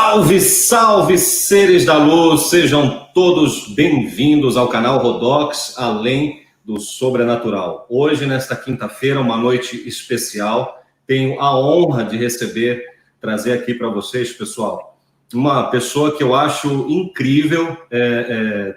Salve, salve, seres da luz! Sejam todos bem-vindos ao canal Rodox, além do sobrenatural. Hoje, nesta quinta-feira, uma noite especial. Tenho a honra de trazer aqui para vocês, pessoal, uma pessoa que eu acho incrível,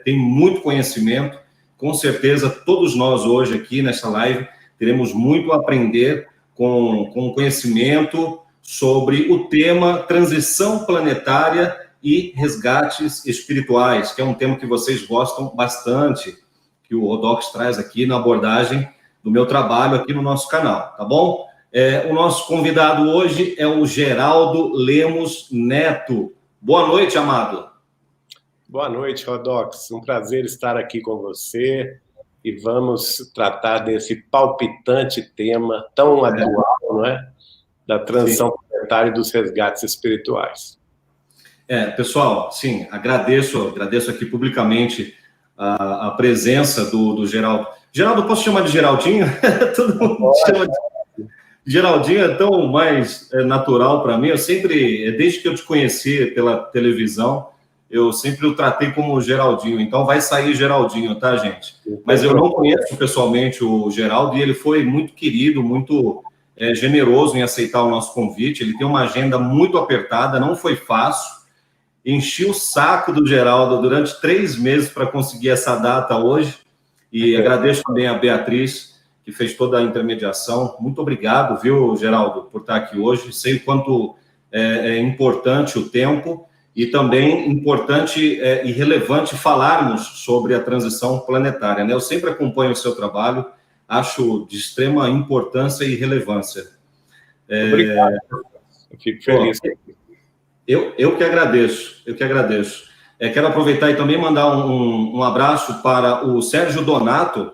tem muito conhecimento. Com certeza, todos nós hoje aqui nessa live teremos muito a aprender com conhecimento sobre o tema transição planetária e resgates espirituais, que é um tema que vocês gostam bastante, que o Rodox traz aqui na abordagem do meu trabalho aqui no nosso canal, tá bom? O nosso convidado hoje é o Geraldo Lemos Neto. Boa noite, amado. Boa noite, Rodox. Um prazer estar aqui com você e vamos tratar desse palpitante tema tão atual, não é? Da transição planetária e dos resgates espirituais. Pessoal, sim, agradeço aqui publicamente a presença do Geraldo. Geraldo, posso chamar de Geraldinho? Todo mundo chama de Geraldinho, é tão mais natural para mim. Eu sempre, desde que eu te conheci pela televisão, eu sempre o tratei como Geraldinho. Então vai sair Geraldinho, tá, gente? Mas eu não conheço pessoalmente o Geraldo e ele foi muito querido, muito generoso em aceitar o nosso convite. Ele tem uma agenda muito apertada, não foi fácil. Enchi o saco do Geraldo durante 3 meses para conseguir essa data hoje. E agradeço também a Beatriz, que fez toda a intermediação. Muito obrigado, viu, Geraldo, por estar aqui hoje. Sei o quanto é importante o tempo e também importante e relevante falarmos sobre a transição planetária, né? Eu sempre acompanho o seu trabalho, acho de extrema importância e relevância. Obrigado. Eu fico feliz. Eu que agradeço. Quero aproveitar e também mandar um abraço para o Sérgio Donato,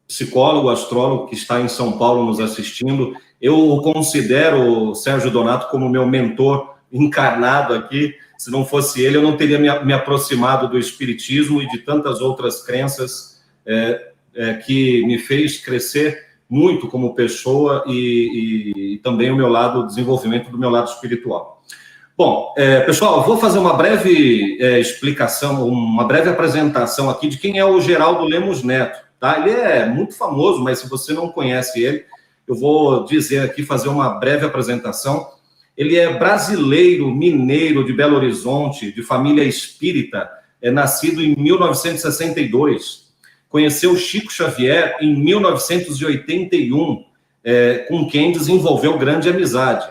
psicólogo, astrólogo, que está em São Paulo nos assistindo. Eu considero o Sérgio Donato como meu mentor encarnado aqui. Se não fosse ele, eu não teria me aproximado do espiritismo e de tantas outras crenças que me fez crescer muito como pessoa e também o desenvolvimento do meu lado espiritual. Bom, pessoal, eu vou fazer uma breve explicação, uma breve apresentação aqui de quem é o Geraldo Lemos Neto, tá? Ele é muito famoso, mas se você não conhece ele, eu vou dizer aqui, fazer uma breve apresentação. Ele é brasileiro, mineiro de Belo Horizonte, de família espírita, nascido em 1962. Conheceu Chico Xavier em 1981, com quem desenvolveu grande amizade.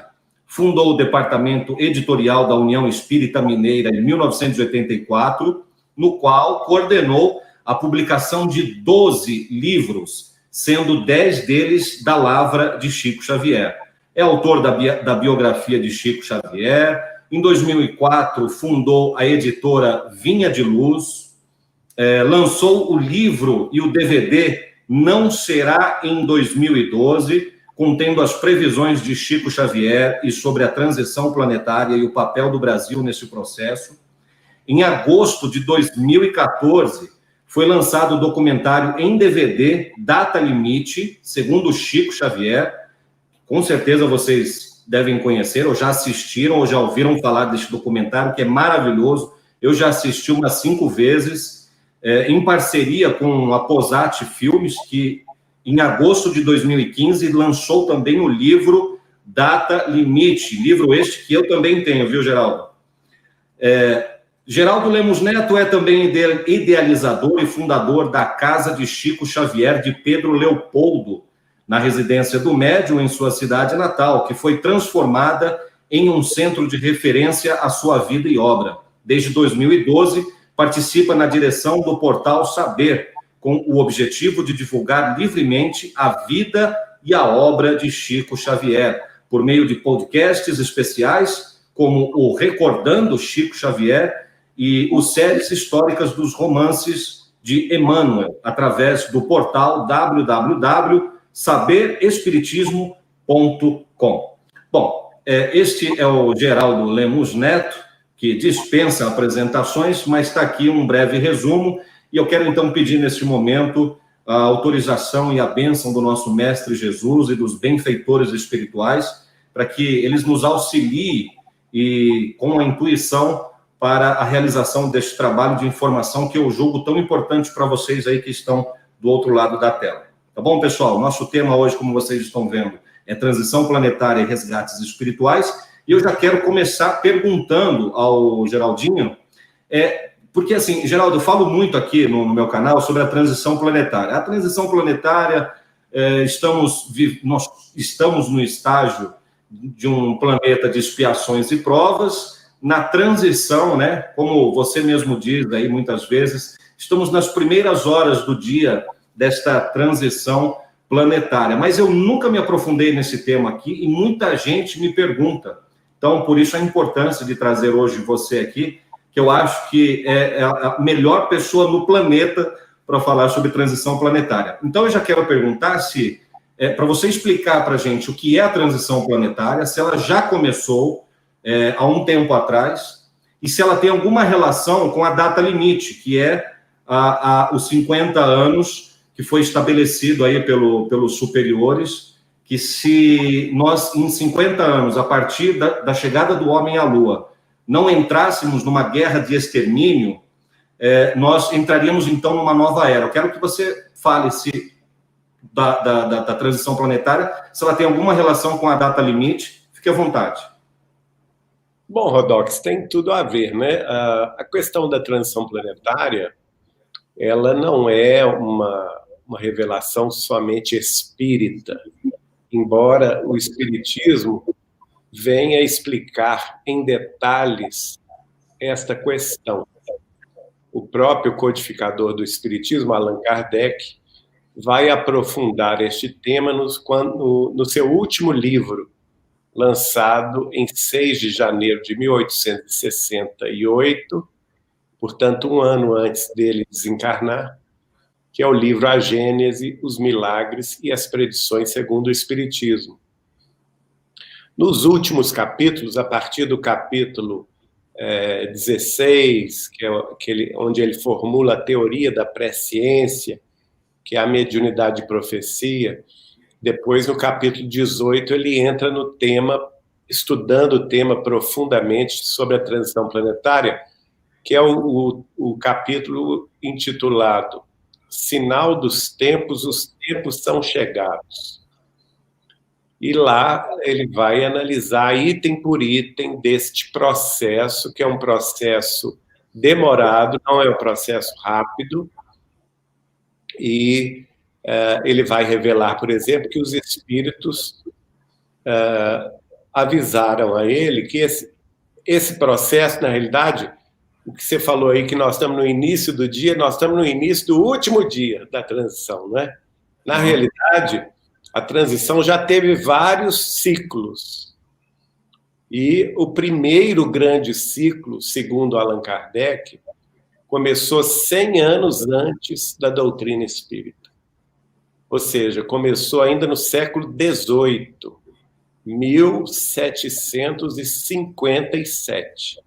Fundou o departamento editorial da União Espírita Mineira em 1984, no qual coordenou a publicação de 12 livros, sendo 10 deles da lavra de Chico Xavier. É autor da biografia de Chico Xavier. Em 2004, fundou a editora Vinha de Luz. Lançou o livro e o DVD Não Será em 2012, contendo as previsões de Chico Xavier e sobre a transição planetária e o papel do Brasil nesse processo. Em agosto de 2014, foi lançado o documentário em DVD Data Limite, segundo Chico Xavier. Com certeza vocês devem conhecer, ou já assistiram, ou já ouviram falar desse documentário, que é maravilhoso. Eu já assisti umas 5 vezes, em parceria com a Posati Filmes, que em agosto de 2015 lançou também o livro Data Limite, livro este que eu também tenho, viu, Geraldo? Geraldo Lemos Neto é também idealizador e fundador da Casa de Chico Xavier de Pedro Leopoldo, na residência do médium em sua cidade natal, que foi transformada em um centro de referência à sua vida e obra. Desde 2012, participa na direção do portal Saber, com o objetivo de divulgar livremente a vida e a obra de Chico Xavier, por meio de podcasts especiais, como o Recordando Chico Xavier e os séries históricas dos romances de Emmanuel, através do portal www.saberespiritismo.com. Bom, este é o Geraldo Lemos Neto, que dispensa apresentações, mas está aqui um breve resumo. E eu quero, então, pedir neste momento a autorização e a bênção do nosso Mestre Jesus e dos benfeitores espirituais, para que eles nos auxiliem e com a intuição para a realização deste trabalho de informação que eu julgo tão importante para vocês aí que estão do outro lado da tela. Tá bom, pessoal? Nosso tema hoje, como vocês estão vendo, é transição planetária e resgates espirituais. E eu já quero começar perguntando ao Geraldinho, porque assim, Geraldo, eu falo muito aqui no meu canal sobre a transição planetária. A transição planetária, nós estamos no estágio de um planeta de expiações e provas, na transição, né? Como você mesmo diz aí muitas vezes, estamos nas primeiras horas do dia desta transição planetária. Mas eu nunca me aprofundei nesse tema aqui e muita gente me pergunta. Então, por isso a importância de trazer hoje você aqui, que eu acho que é a melhor pessoa no planeta para falar sobre transição planetária. Então, eu já quero perguntar se, para você explicar para a gente o que é a transição planetária, se ela já começou há um tempo atrás, e se ela tem alguma relação com a data limite, que é os 50 anos que foi estabelecido aí pelos superiores, que se nós, em 50 anos, a partir da chegada do homem à Lua, não entrássemos numa guerra de extermínio, nós entraríamos, então, numa nova era. Eu quero que você fale da transição planetária, se ela tem alguma relação com a data limite. Fique à vontade. Bom, Rodox, tem tudo a ver, né? A questão da transição planetária, ela não é uma revelação somente espírita, embora o espiritismo venha explicar em detalhes esta questão. O próprio codificador do espiritismo, Allan Kardec, vai aprofundar este tema no seu último livro, lançado em 6 de janeiro de 1868, portanto, um ano antes dele desencarnar, que é o livro A Gênese, os Milagres e as Predições segundo o Espiritismo. Nos últimos capítulos, a partir do capítulo 16, onde ele formula a teoria da presciência, que é a mediunidade de profecia, depois, no capítulo 18, ele entra no tema, estudando o tema profundamente sobre a transição planetária, que é o capítulo intitulado Sinal dos Tempos, os Tempos São Chegados. E lá ele vai analisar item por item deste processo, que é um processo demorado, não é um processo rápido, e ele vai revelar, por exemplo, que os espíritos avisaram a ele que esse processo, na realidade, o que você falou aí, que nós estamos no início do dia, nós estamos no início do último dia da transição, não é? Na realidade, a transição já teve vários ciclos. E o primeiro grande ciclo, segundo Allan Kardec, começou 100 anos antes da doutrina espírita. Ou seja, começou ainda no século XVIII, 1757.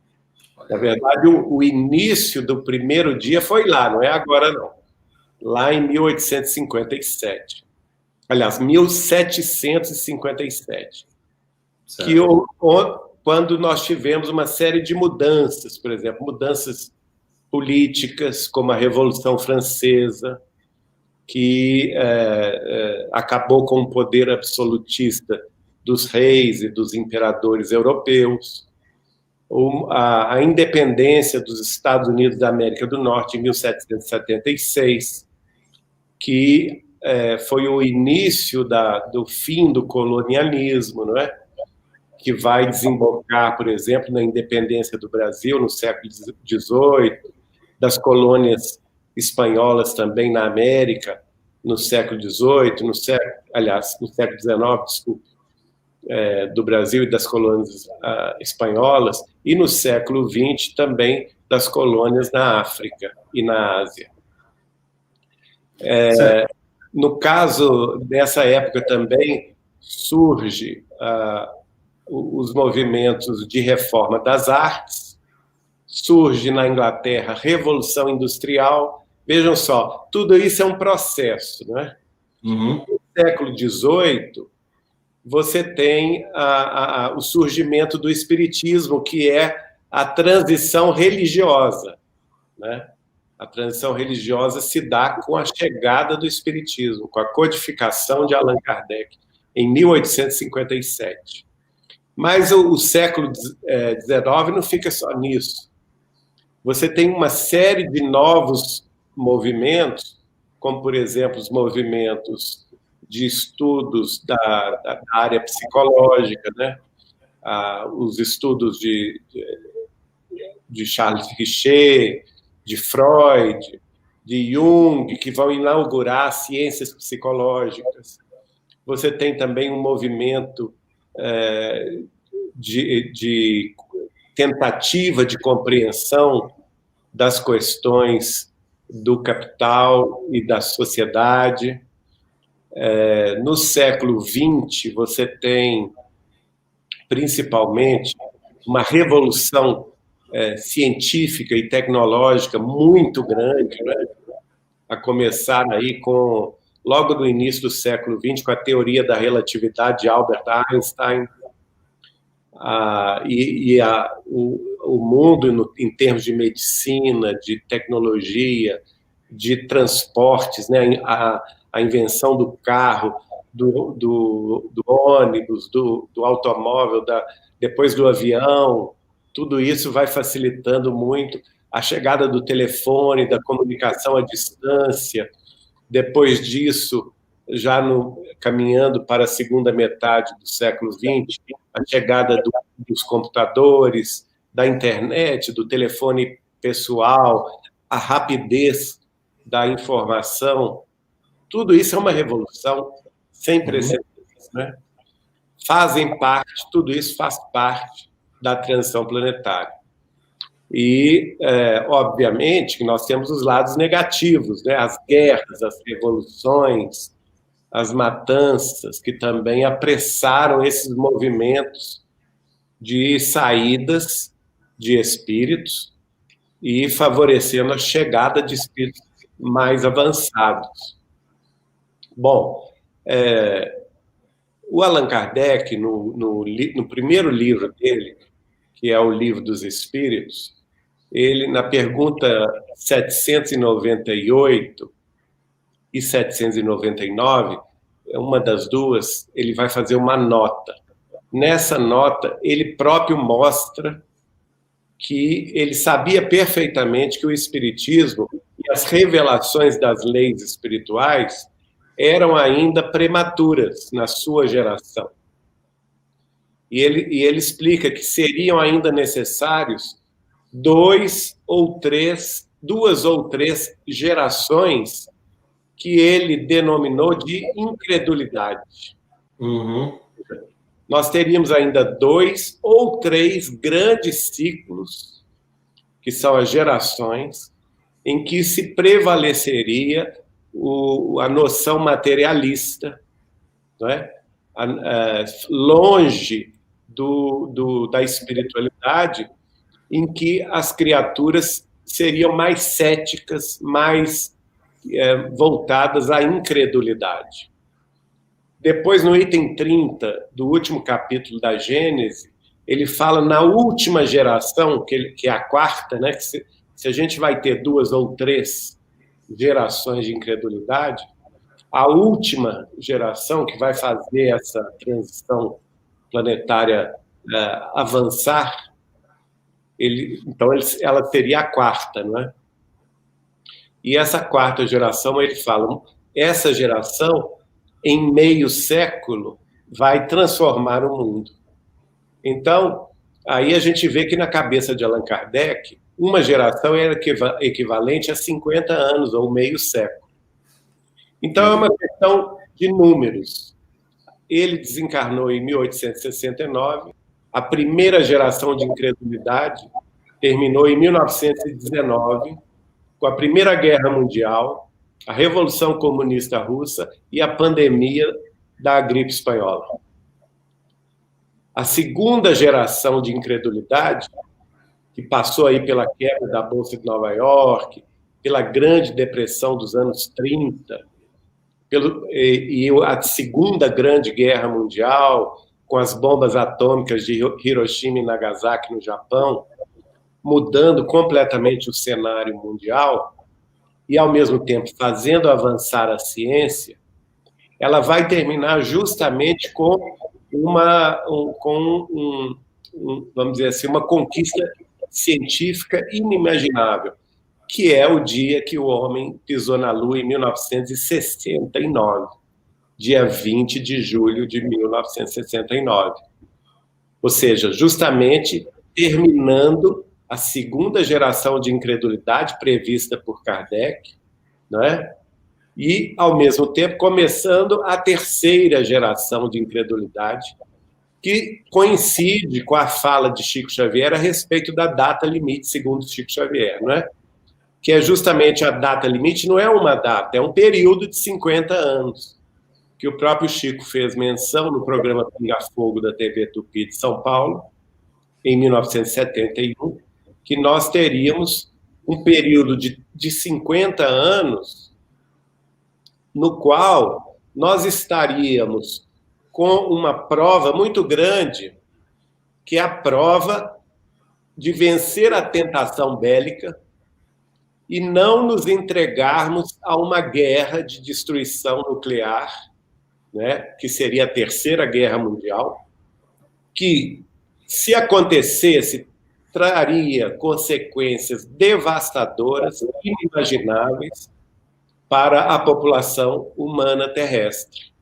Na verdade, o início do primeiro dia foi lá, não é agora não. Lá em 1857. Aliás, 1757. Quando nós tivemos uma série de mudanças, por exemplo, mudanças políticas, como a Revolução Francesa, que acabou com o poder absolutista dos reis e dos imperadores europeus, a independência dos Estados Unidos da América do Norte em 1776, que foi o início do fim do colonialismo, não é? Que vai desembocar, por exemplo, na independência do Brasil no século XVIII, das colônias espanholas também na América no século XVIII, no século XIX, desculpe, do Brasil e das colônias espanholas, e no século XX também das colônias na África e na Ásia. No caso dessa época também surge os movimentos de reforma das artes, surge na Inglaterra a Revolução Industrial. Vejam só, tudo isso é um processo, não é? Uhum. No século XVIII, você tem o surgimento do espiritismo, que é a transição religiosa, né? A transição religiosa se dá com a chegada do espiritismo, com a codificação de Allan Kardec, em 1857. Mas o século XIX não fica só nisso. Você tem uma série de novos movimentos, como, por exemplo, os movimentos de estudos da área psicológica, né? Os estudos de Charles Richer, de Freud, de Jung, que vão inaugurar ciências psicológicas. Você tem também um movimento de tentativa de compreensão das questões do capital e da sociedade. No século XX, você tem, principalmente, uma revolução científica e tecnológica muito grande, né? A começar aí logo no início do século XX, com a teoria da relatividade de Albert Einstein, o mundo, em termos de medicina, de tecnologia, de transportes, né? A invenção do carro, do ônibus, do automóvel, depois do avião, tudo isso vai facilitando muito a chegada do telefone, da comunicação à distância. Depois disso, já caminhando para a segunda metade do século XX, a chegada dos computadores, da internet, do telefone pessoal, a rapidez da informação, tudo isso é uma revolução sem precedentes, né? Tudo isso faz parte da transição planetária. E, obviamente, que nós temos os lados negativos, né? As guerras, as revoluções, as matanças, que também apressaram esses movimentos de saídas de espíritos e favorecendo a chegada de espíritos mais avançados. Bom, o Allan Kardec, no primeiro livro dele, que é o Livro dos Espíritos, ele, na pergunta 798 e 799, uma das duas, ele vai fazer uma nota. Nessa nota, ele próprio mostra que ele sabia perfeitamente que o Espiritismo e as revelações das leis espirituais eram ainda prematuras na sua geração. E ele explica que seriam ainda necessários duas ou três gerações que ele denominou de incredulidade. Uhum. Nós teríamos ainda 2 ou 3 grandes ciclos, que são as gerações, em que se prevaleceria a noção materialista, não é? Longe da espiritualidade, em que as criaturas seriam mais céticas, mais voltadas à incredulidade. Depois, no item 30 do último capítulo da Gênese, ele fala na última geração, que é a quarta, né? Que se a gente vai ter 2 ou 3 gerações de incredulidade, a última geração que vai fazer essa transição planetária avançar, ela seria a quarta, não é? E essa quarta geração, ele fala, essa geração, em meio século, vai transformar o mundo. Então, aí a gente vê que na cabeça de Allan Kardec, uma geração era equivalente a 50 anos, ou meio século. Então, é uma questão de números. Ele desencarnou em 1869, a primeira geração de incredulidade terminou em 1919, com a Primeira Guerra Mundial, a Revolução Comunista Russa e a pandemia da gripe espanhola. A segunda geração de incredulidade, que passou aí pela quebra da Bolsa de Nova York, pela Grande Depressão dos anos 30, e a Segunda Grande Guerra Mundial, com as bombas atômicas de Hiroshima e Nagasaki no Japão, mudando completamente o cenário mundial e, ao mesmo tempo, fazendo avançar a ciência, ela vai terminar justamente com vamos dizer assim, uma conquista científica inimaginável, que é o dia que o homem pisou na Lua em 1969, dia 20 de julho de 1969. Ou seja, justamente terminando a segunda geração de incredulidade prevista por Kardec, não é? E, ao mesmo tempo, começando a terceira geração de incredulidade, que coincide com a fala de Chico Xavier a respeito da data limite, segundo Chico Xavier, não é? Que é justamente a data limite, não é uma data, é um período de 50 anos, que o próprio Chico fez menção no programa Pinga Fogo da TV Tupi de São Paulo, em 1971, que nós teríamos um período de 50 anos no qual nós estaríamos com uma prova muito grande, que é a prova de vencer a tentação bélica e não nos entregarmos a uma guerra de destruição nuclear, né, que seria a Terceira Guerra Mundial, que, se acontecesse, traria consequências devastadoras, inimagináveis, para a população humana terrestre.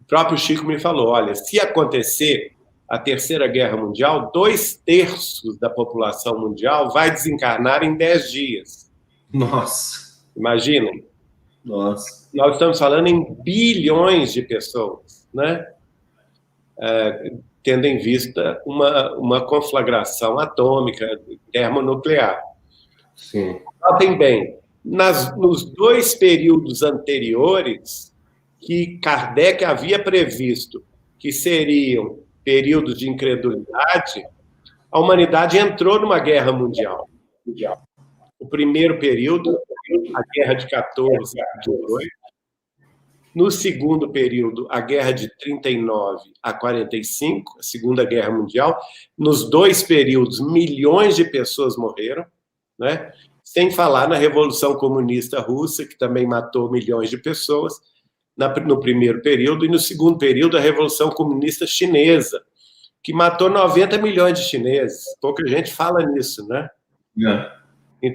O próprio Chico me falou, olha, se acontecer a Terceira Guerra Mundial, 2/3 da população mundial vai desencarnar em 10 dias. Nossa! Imaginem. Nossa! Nós estamos falando em bilhões de pessoas, né? Tendo em vista uma conflagração atômica, termonuclear. Sim. Notem bem, nos 2 períodos anteriores, que Kardec havia previsto que seriam períodos de incredulidade, a humanidade entrou numa guerra mundial. O primeiro período, a Guerra de 14 a 18. No segundo período, a Guerra de 39 a 45, a Segunda Guerra Mundial. Nos 2 períodos, milhões de pessoas morreram, né? Sem falar na Revolução Comunista Russa, que também matou milhões de pessoas no primeiro período, e no segundo período, a Revolução Comunista Chinesa, que matou 90 milhões de chineses. Pouca gente fala nisso, né?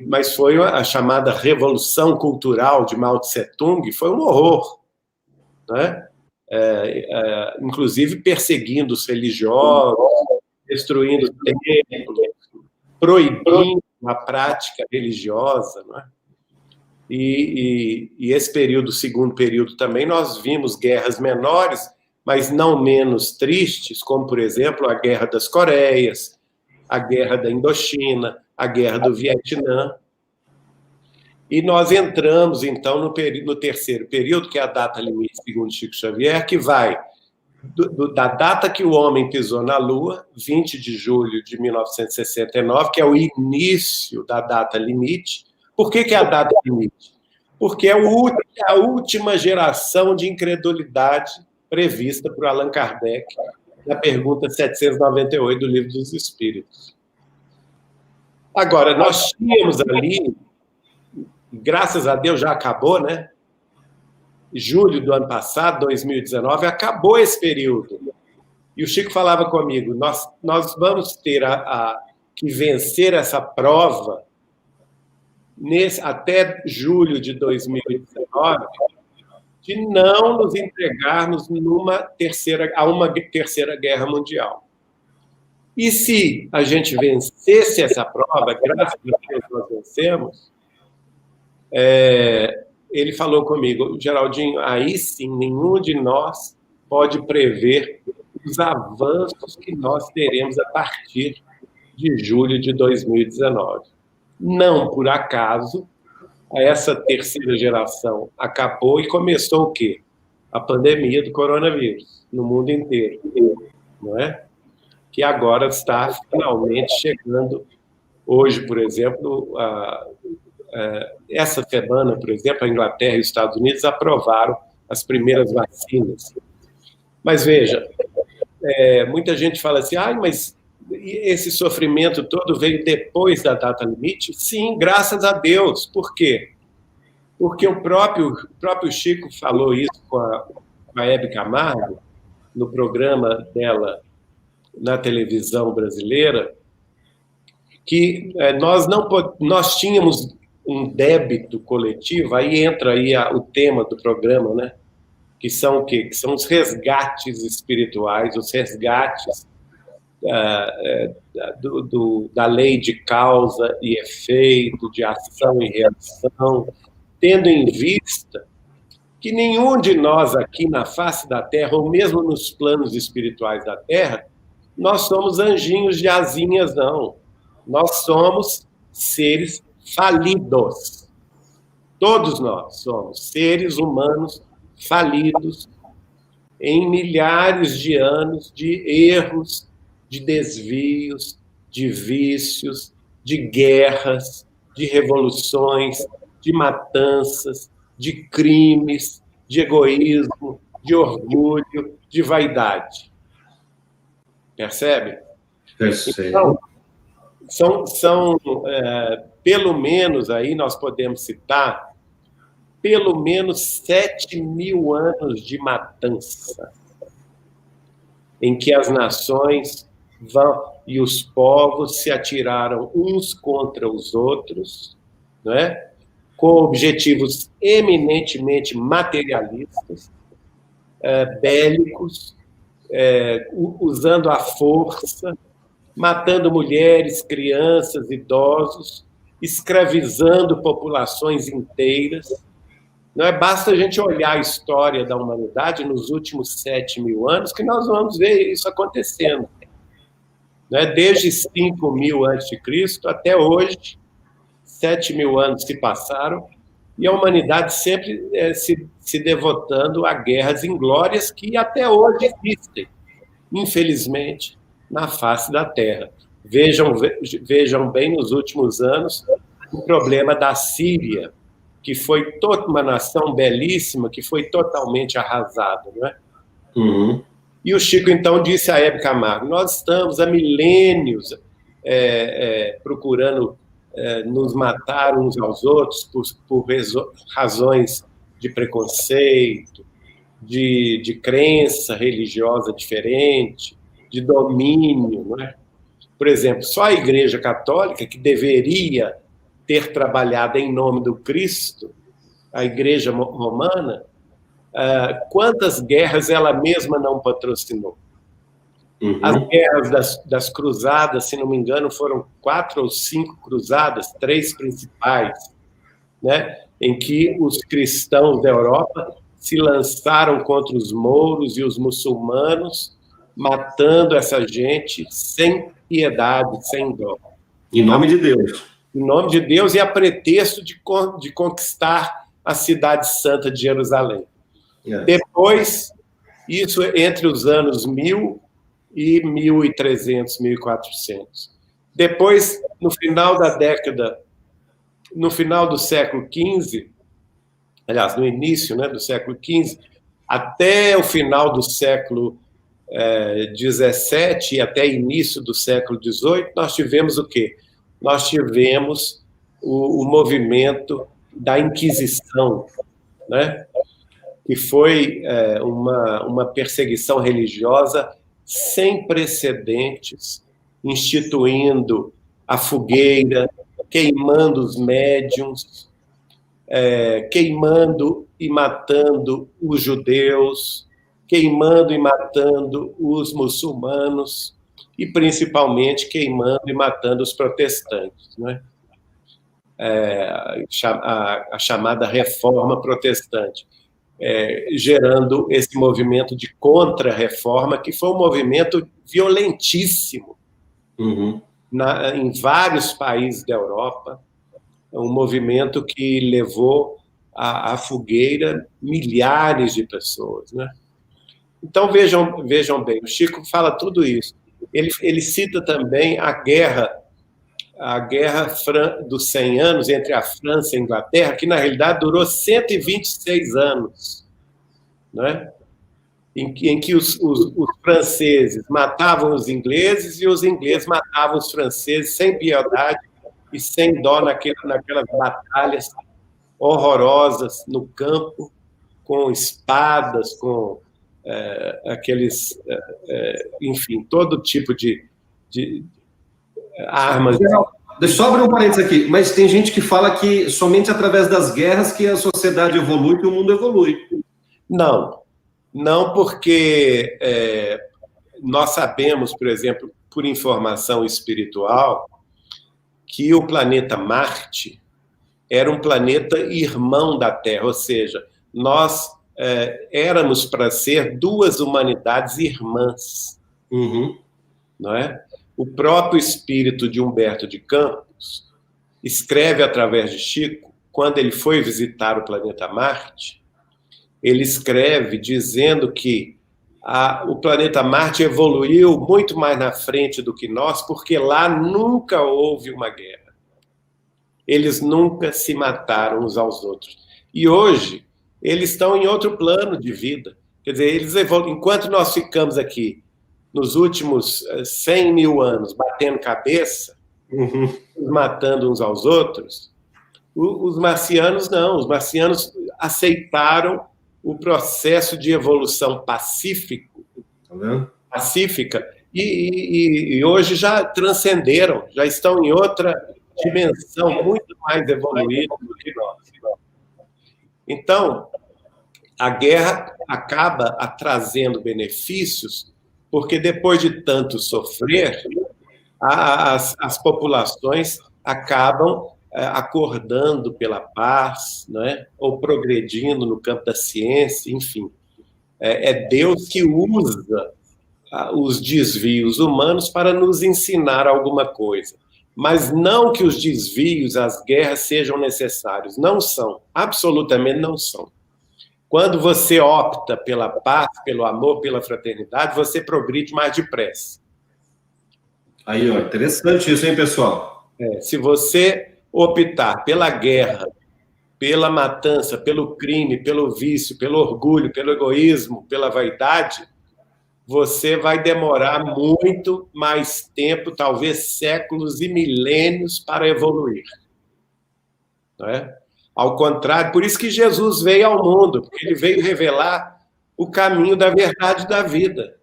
Mas foi a chamada Revolução Cultural de Mao Tse-tung, foi um horror, né? Inclusive perseguindo os religiosos, destruindo templos, proibindo a prática religiosa, não é? E esse período, segundo período também, nós vimos guerras menores, mas não menos tristes, como, por exemplo, a Guerra das Coreias, a Guerra da Indochina, a Guerra do Vietnã. E nós entramos, então, no terceiro período, que é a data limite, segundo Chico Xavier, que vai da data que o homem pisou na Lua, 20 de julho de 1969, que é o início da data limite. Por que é a data limite? Porque é a última geração de incredulidade prevista por Allan Kardec na pergunta 798 do Livro dos Espíritos. Agora, nós tínhamos ali, graças a Deus já acabou, né? Julho do ano passado, 2019, acabou esse período. E o Chico falava comigo, nós vamos ter que vencer essa prova até julho de 2019, de não nos entregarmos a uma terceira guerra mundial. E se a gente vencesse essa prova, graças a Deus nós vencemos, ele falou comigo, Geraldinho, aí sim, nenhum de nós pode prever os avanços que nós teremos a partir de julho de 2019. Não por acaso, essa terceira geração acabou e começou o quê? A pandemia do coronavírus no mundo inteiro, não é? Que agora está finalmente chegando. Hoje, por exemplo, essa semana, por exemplo, a Inglaterra e os Estados Unidos aprovaram as primeiras vacinas. Mas veja, muita gente fala assim, mas esse sofrimento todo veio depois da data limite? Sim, graças a Deus. Por quê? Porque o próprio Chico falou isso com a Hebe Camargo, no programa dela na televisão brasileira, que nós tínhamos um débito coletivo, aí entra aí o tema do programa, né? Que são o quê? Que são os resgates espirituais, os resgates da lei de causa e efeito, de ação e reação, tendo em vista que nenhum de nós aqui na face da Terra, ou mesmo nos planos espirituais da Terra, nós somos anjinhos de asinhas, não. Nós somos seres falidos. Todos nós somos seres humanos falidos em milhares de anos de erros, de desvios, de vícios, de guerras, de revoluções, de matanças, de crimes, de egoísmo, de orgulho, de vaidade. Percebe? Percebo. Então, são pelo menos, aí nós podemos citar, pelo menos 7.000 anos de matança, em que as nações e os povos se atiraram uns contra os outros, não é? Com objetivos eminentemente materialistas, bélicos, usando a força, matando mulheres, crianças, idosos, escravizando populações inteiras. Não é? Basta a gente olhar a história da humanidade nos últimos 7.000 anos que nós vamos ver isso acontecendo. Não é? Desde 5.000 a.C. até hoje, 7.000 anos se passaram, e a humanidade sempre se devotando a guerras inglórias que até hoje existem, infelizmente, na face da Terra. Vejam bem, nos últimos anos, o problema da Síria, que foi uma nação belíssima, que foi totalmente arrasada, não é? Uhum. E o Chico, então, disse a Hebe Camargo, nós estamos há milênios procurando nos matar uns aos outros por razões de preconceito, de crença religiosa diferente, de domínio, não é? Por exemplo, só a Igreja Católica, que deveria ter trabalhado em nome do Cristo, a Igreja Romana, quantas guerras ela mesma não patrocinou? Uhum. As guerras das cruzadas, se não me engano, foram 4 ou 5 cruzadas, 3 principais, né? Em que os cristãos da Europa se lançaram contra os mouros e os muçulmanos, matando essa gente sem piedade, sem dó. Em nome de Deus. Em nome de Deus e a pretexto de conquistar a cidade santa de Jerusalém. Depois, isso entre os anos 1000 e 1300, 1400. Depois, no final do século XV, aliás, no início, né, do século XV, até o final do século XVII e até início do século XVIII, nós tivemos o quê? Nós tivemos o movimento da Inquisição, né? Que foi uma perseguição religiosa sem precedentes, instituindo a fogueira, queimando os médiuns, queimando e matando os judeus, queimando e matando os muçulmanos e, principalmente, queimando e matando os protestantes, né? A chamada Reforma Protestante, gerando esse movimento de contra-reforma, que foi um movimento violentíssimo em vários países da Europa, um movimento que levou à fogueira milhares de pessoas, né? Então, vejam bem, o Chico fala tudo isso. Ele cita também a guerra dos 100 anos entre a França e a Inglaterra, que, na realidade, durou 126 anos. né? Em que os franceses matavam os ingleses e os ingleses matavam os franceses sem piedade e sem dó naquelas batalhas horrorosas no campo, com espadas, com aqueles, enfim, todo tipo de armas. Deixa eu só abrir um parênteses aqui, mas tem gente que fala que somente através das guerras que a sociedade evolui, que o mundo evolui. Não porque nós sabemos, por exemplo, por informação espiritual, que o planeta Marte era um planeta irmão da Terra, ou seja, nós éramos para ser duas humanidades irmãs. Uhum. Não é? O próprio espírito de Humberto de Campos escreve através de Chico, quando ele foi visitar o planeta Marte, ele escreve dizendo que o planeta Marte evoluiu muito mais na frente do que nós, porque lá nunca houve uma guerra. Eles nunca se mataram uns aos outros. E hoje, eles estão em outro plano de vida. Quer dizer, eles evoluem. Enquanto nós ficamos aqui, nos últimos 100 mil anos, batendo cabeça, matando uns aos outros, os marcianos não. Os marcianos aceitaram o processo de evolução pacífica, e hoje já transcenderam, já estão em outra dimensão muito mais evoluída do que nós. Então, a guerra acaba trazendo benefícios, porque depois de tanto sofrer, as populações acabam acordando pela paz, não é? Ou progredindo no campo da ciência, enfim. É Deus que usa os desvios humanos para nos ensinar alguma coisa. Mas não que os desvios, as guerras sejam necessários. Não são. Absolutamente não são. Quando você opta pela paz, pelo amor, pela fraternidade, você progride mais depressa. Aí, ó, interessante isso, hein, pessoal? Se você optar pela guerra, pela matança, pelo crime, pelo vício, pelo orgulho, pelo egoísmo, pela vaidade, você vai demorar muito mais tempo, talvez séculos e milênios, para evoluir. Não é? Ao contrário, por isso que Jesus veio ao mundo, porque ele veio revelar o caminho da verdade e da vida.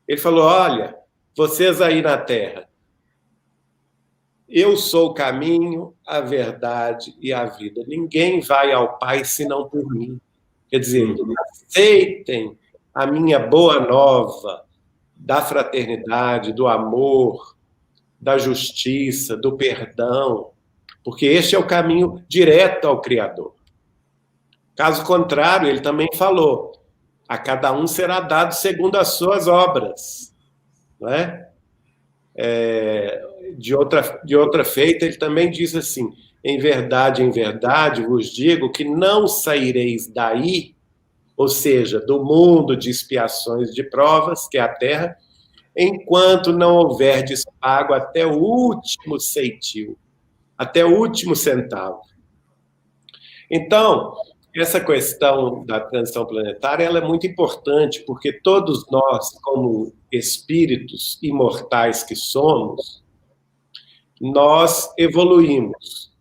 Ele falou, olha, vocês aí na Terra, eu sou o caminho, a verdade e a vida. Ninguém vai ao Pai senão por mim. Quer dizer, aceitem a minha boa nova da fraternidade, do amor, da justiça, do perdão, porque este é o caminho direto ao Criador. Caso contrário, ele também falou, a cada um será dado segundo as suas obras. Não é? De outra feita, ele também diz assim, em verdade, vos digo que não saireis daí, ou seja, do mundo de expiações e de provas, que é a Terra, enquanto não houverdes pago até o último ceitil, até o último centavo. Então, essa questão da transição planetária ela é muito importante, porque todos nós, como espíritos imortais que somos, nós evoluímos.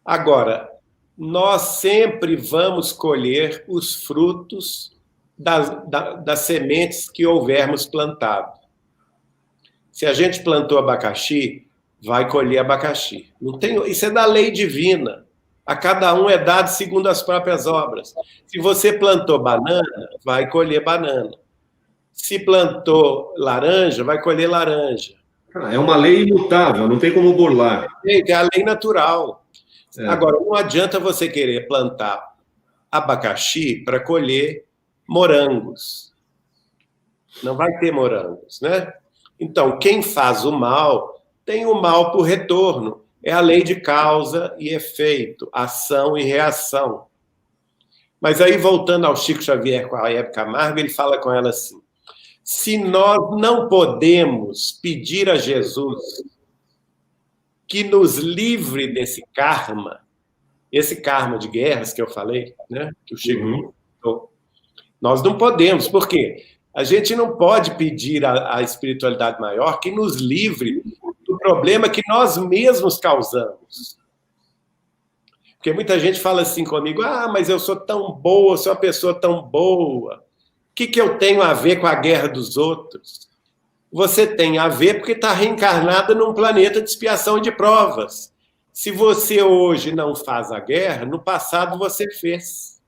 Agora, nós sempre vamos colher os frutos das sementes que houvermos plantado. Se a gente plantou abacaxi, vai colher abacaxi. Não tem, isso é da lei divina. A cada um é dado segundo as próprias obras. Se você plantou banana, vai colher banana. Se plantou laranja, vai colher laranja. É uma lei imutável, não tem como burlar. É a lei natural. Agora, não adianta você querer plantar abacaxi para colher morangos. Não vai ter morangos, né? Então, quem faz o mal, tem o mal por retorno. É a lei de causa e efeito, ação e reação. Mas aí, voltando ao Chico Xavier com a Hebe Camargo, ele fala com ela assim, se nós não podemos pedir a Jesus que nos livre desse karma, esse karma de guerras que eu falei, né, que o Chico comentou, Nós não podemos, por quê? A gente não pode pedir à espiritualidade maior que nos livre do problema que nós mesmos causamos. Porque muita gente fala assim comigo, mas eu sou tão boa, sou uma pessoa tão boa. O que eu tenho a ver com a guerra dos outros? Você tem a ver porque está reencarnada num planeta de expiação e de provas. Se você hoje não faz a guerra, no passado você fez.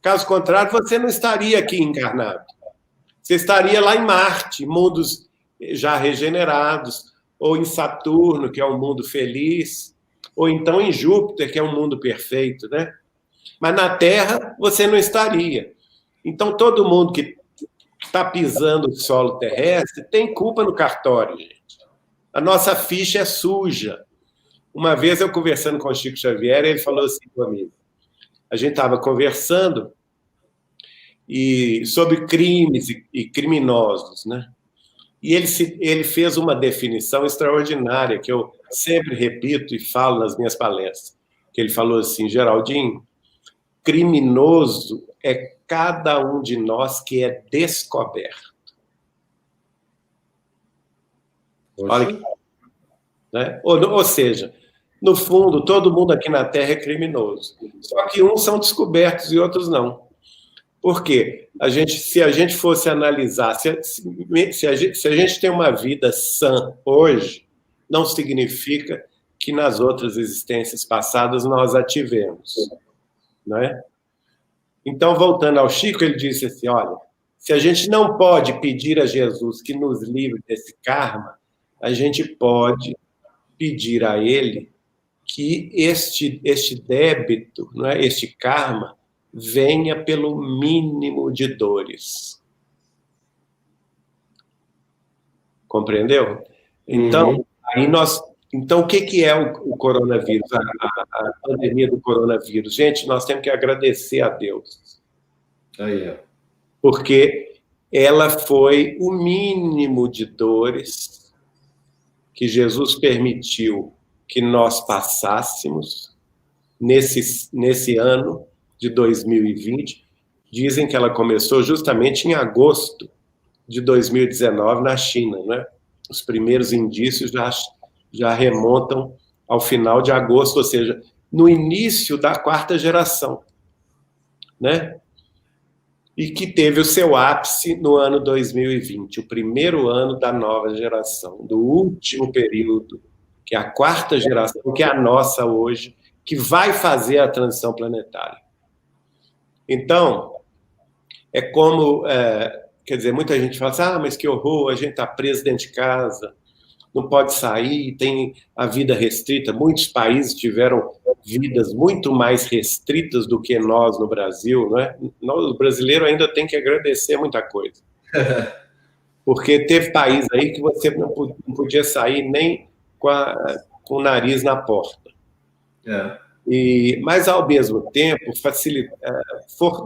Caso contrário, você não estaria aqui encarnado. Você estaria lá em Marte, mundos já regenerados, ou em Saturno, que é um mundo feliz, ou então em Júpiter, que é um mundo perfeito, né? Mas na Terra você não estaria. Então todo mundo que está pisando o solo terrestre tem culpa no cartório, gente. A nossa ficha é suja. Uma vez eu conversando com o Chico Xavier, ele falou assim comigo. A gente estava conversando sobre crimes e criminosos, né? E ele fez uma definição extraordinária, que eu sempre repito e falo nas minhas palestras. Que ele falou assim, Geraldinho, criminoso é cada um de nós que é descoberto. Olha que, né? Ou seja, no fundo, todo mundo aqui na Terra é criminoso. Só que uns são descobertos e outros não. Por quê? Se a gente fosse analisar, se a gente tem uma vida sã hoje, não significa que nas outras existências passadas nós a tivemos. Não é? Então, voltando ao Chico, ele disse assim, olha, se a gente não pode pedir a Jesus que nos livre desse karma, a gente pode pedir a ele que este débito, não é? Este karma, venha pelo mínimo de dores. Compreendeu? Então, então o que é o coronavírus, a pandemia do coronavírus? Gente, nós temos que agradecer a Deus. Porque ela foi o mínimo de dores que Jesus permitiu que nós passássemos nesse ano de 2020. Dizem que ela começou justamente em agosto de 2019 na China, né? Os primeiros indícios já remontam ao final de agosto, ou seja, no início da quarta geração, né? E que teve o seu ápice no ano 2020, o primeiro ano da nova geração, do último período, que é a quarta geração, que é a nossa hoje, que vai fazer a transição planetária. Então, é como, quer dizer, muita gente fala assim, mas que horror, a gente está preso dentro de casa, não pode sair, tem a vida restrita. Muitos países tiveram vidas muito mais restritas do que nós no Brasil, não é? O brasileiro ainda tem que agradecer muita coisa. Porque teve país aí que você não podia sair nem com o nariz na porta. Mas, ao mesmo tempo,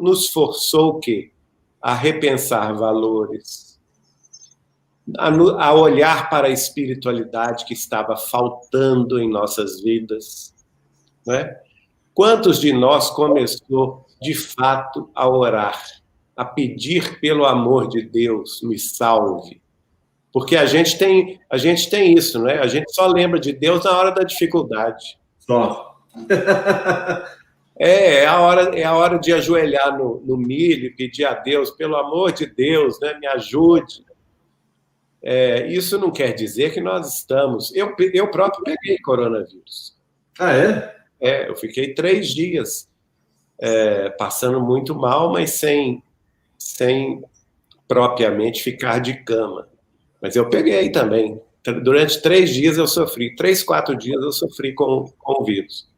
nos forçou o quê? A repensar valores, a olhar para a espiritualidade que estava faltando em nossas vidas. Né? Quantos de nós começou, de fato, a orar, a pedir pelo amor de Deus, me salve? Porque a gente tem isso, né? A gente só lembra de Deus na hora da dificuldade. Só. É a hora de ajoelhar no milho e pedir a Deus, pelo amor de Deus, né, me ajude. Isso não quer dizer que nós estamos... Eu próprio peguei coronavírus. Eu fiquei 3 dias passando muito mal, mas sem propriamente ficar de cama. Mas eu peguei também. Durante 3 dias eu sofri, 3, 4 dias eu sofri com o vírus.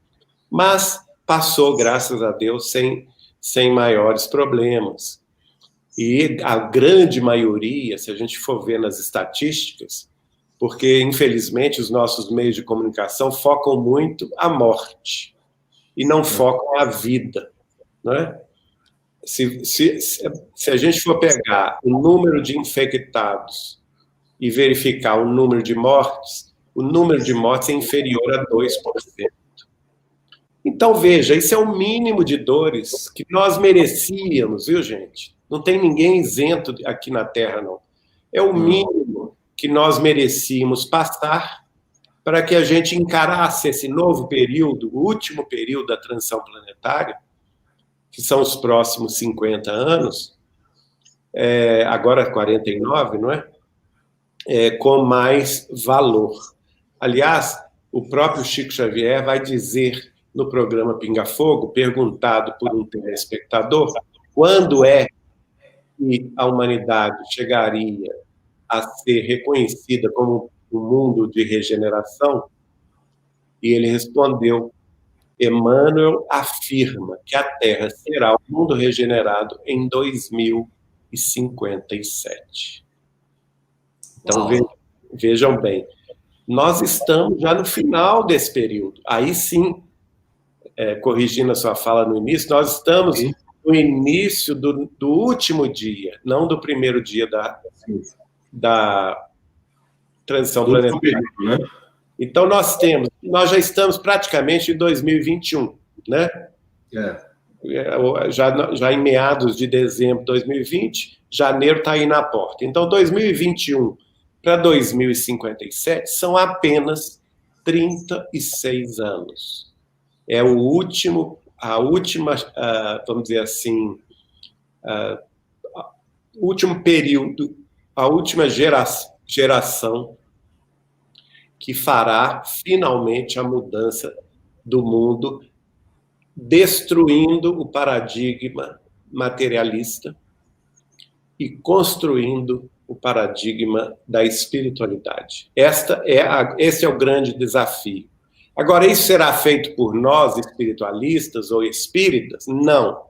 Mas passou, graças a Deus, sem maiores problemas. E a grande maioria, se a gente for ver nas estatísticas, porque, infelizmente, os nossos meios de comunicação focam muito a morte e não focam a vida, não é? Se a gente for pegar o número de infectados e verificar o número de mortes é inferior a 2%. Então, veja, isso é o mínimo de dores que nós merecíamos, viu, gente? Não tem ninguém isento aqui na Terra, não. É o mínimo que nós merecíamos passar para que a gente encarasse esse novo período, o último período da transição planetária, que são os próximos 50 anos, agora 49, não é? Com mais valor. Aliás, o próprio Chico Xavier vai dizer no programa Pinga Fogo, perguntado por um telespectador, quando é que a humanidade chegaria a ser reconhecida como um mundo de regeneração, e ele respondeu: Emmanuel afirma que a Terra será um mundo regenerado em 2057. Então, vejam bem, nós estamos já no final desse período. Aí sim, corrigindo a sua fala no início, nós estamos no início do último dia, não do primeiro dia da transição planetária. Né? Então, nós já estamos praticamente em 2021, né? Já em meados de dezembro de 2020, janeiro está aí na porta. Então, 2021 para 2057 são apenas 36 anos. É a última, vamos dizer assim, último período, a última geração que fará finalmente a mudança do mundo, destruindo o paradigma materialista e construindo o paradigma da espiritualidade. Esse é o grande desafio. Agora, isso será feito por nós, espiritualistas ou espíritas? Não.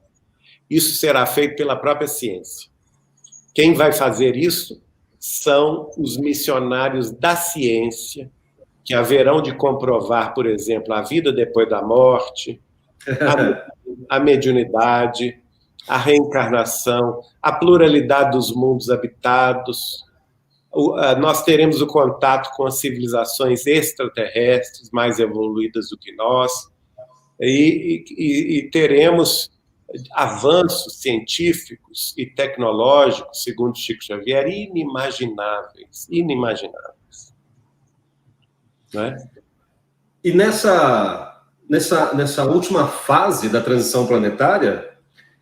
Isso será feito pela própria ciência. Quem vai fazer isso são os missionários da ciência, que haverão de comprovar, por exemplo, a vida depois da morte, a mediunidade, a reencarnação, a pluralidade dos mundos habitados. Nós teremos o contato com as civilizações extraterrestres mais evoluídas do que nós, e teremos avanços científicos e tecnológicos, segundo Chico Xavier, inimagináveis. Né? E nessa última fase da transição planetária,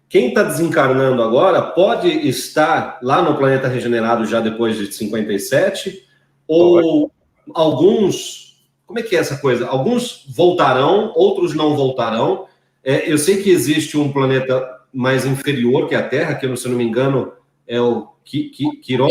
quem está desencarnando agora pode estar lá no planeta regenerado já depois de 57, ou alguns... Como é que é essa coisa? Alguns voltarão, outros não voltarão. Eu sei que existe um planeta mais inferior que a Terra, que, se eu não me engano, é o Quiron.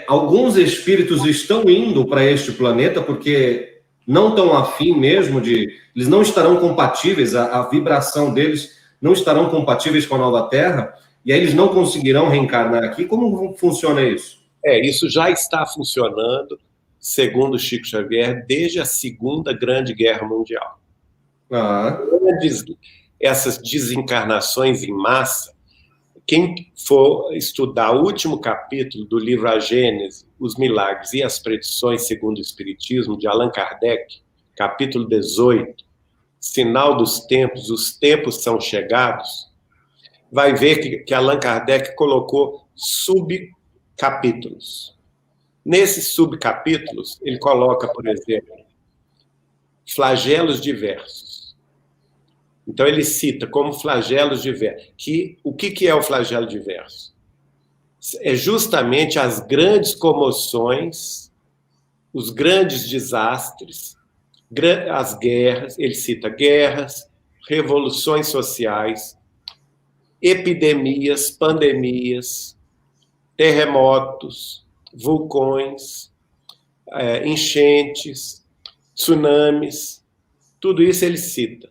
Alguns espíritos estão indo para este planeta porque não estão afim mesmo eles não estarão compatíveis, a vibração deles não estarão compatíveis com a nova Terra, e aí eles não conseguirão reencarnar aqui. Como funciona isso? Isso já está funcionando, segundo Chico Xavier, desde a Segunda Grande Guerra Mundial. Essas desencarnações em massa, quem for estudar o último capítulo do livro A Gênese, Os Milagres e as Predições segundo o Espiritismo, de Allan Kardec, capítulo 18, Sinal dos Tempos, os tempos são chegados, vai ver que Allan Kardec colocou subcapítulos. Nesses subcapítulos, ele coloca, por exemplo, flagelos diversos. Então, ele cita como flagelos diversos. O que é o flagelo diverso? É justamente as grandes comoções, os grandes desastres, as guerras, ele cita guerras, revoluções sociais, epidemias, pandemias, terremotos, vulcões, enchentes, tsunamis, tudo isso ele cita,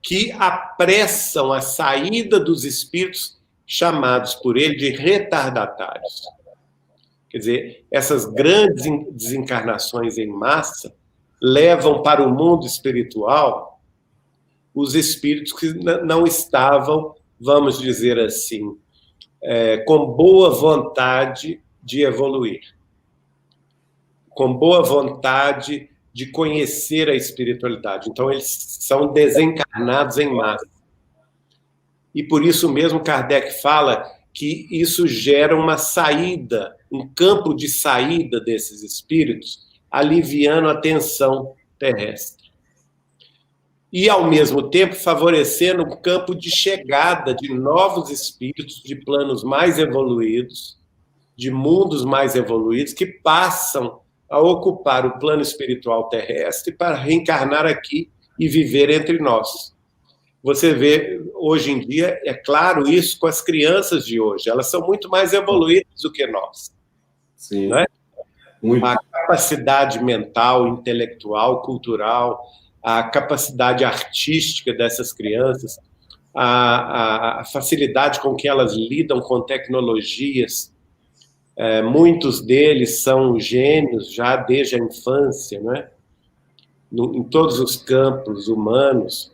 que apressam a saída dos espíritos chamados por ele de retardatários. Quer dizer, essas grandes desencarnações em massa levam para o mundo espiritual os espíritos que não estavam, vamos dizer assim, com boa vontade de evoluir, com boa vontade de conhecer a espiritualidade. Então, eles são desencarnados em massa. e por isso mesmo Kardec fala que isso gera uma saída, um campo de saída desses espíritos, aliviando a tensão terrestre. E, ao mesmo tempo, favorecendo um campo de chegada de novos espíritos, de planos mais evoluídos, de mundos mais evoluídos, que passam a ocupar o plano espiritual terrestre para reencarnar aqui e viver entre nós. Você vê, hoje em dia, é claro isso com as crianças de hoje, elas são muito mais evoluídas do que nós. Sim. Não é? Muito. A capacidade mental, intelectual, cultural, a capacidade artística dessas crianças, a facilidade com que elas lidam com tecnologias. Muitos deles são gênios já desde a infância, né? Em todos os campos humanos.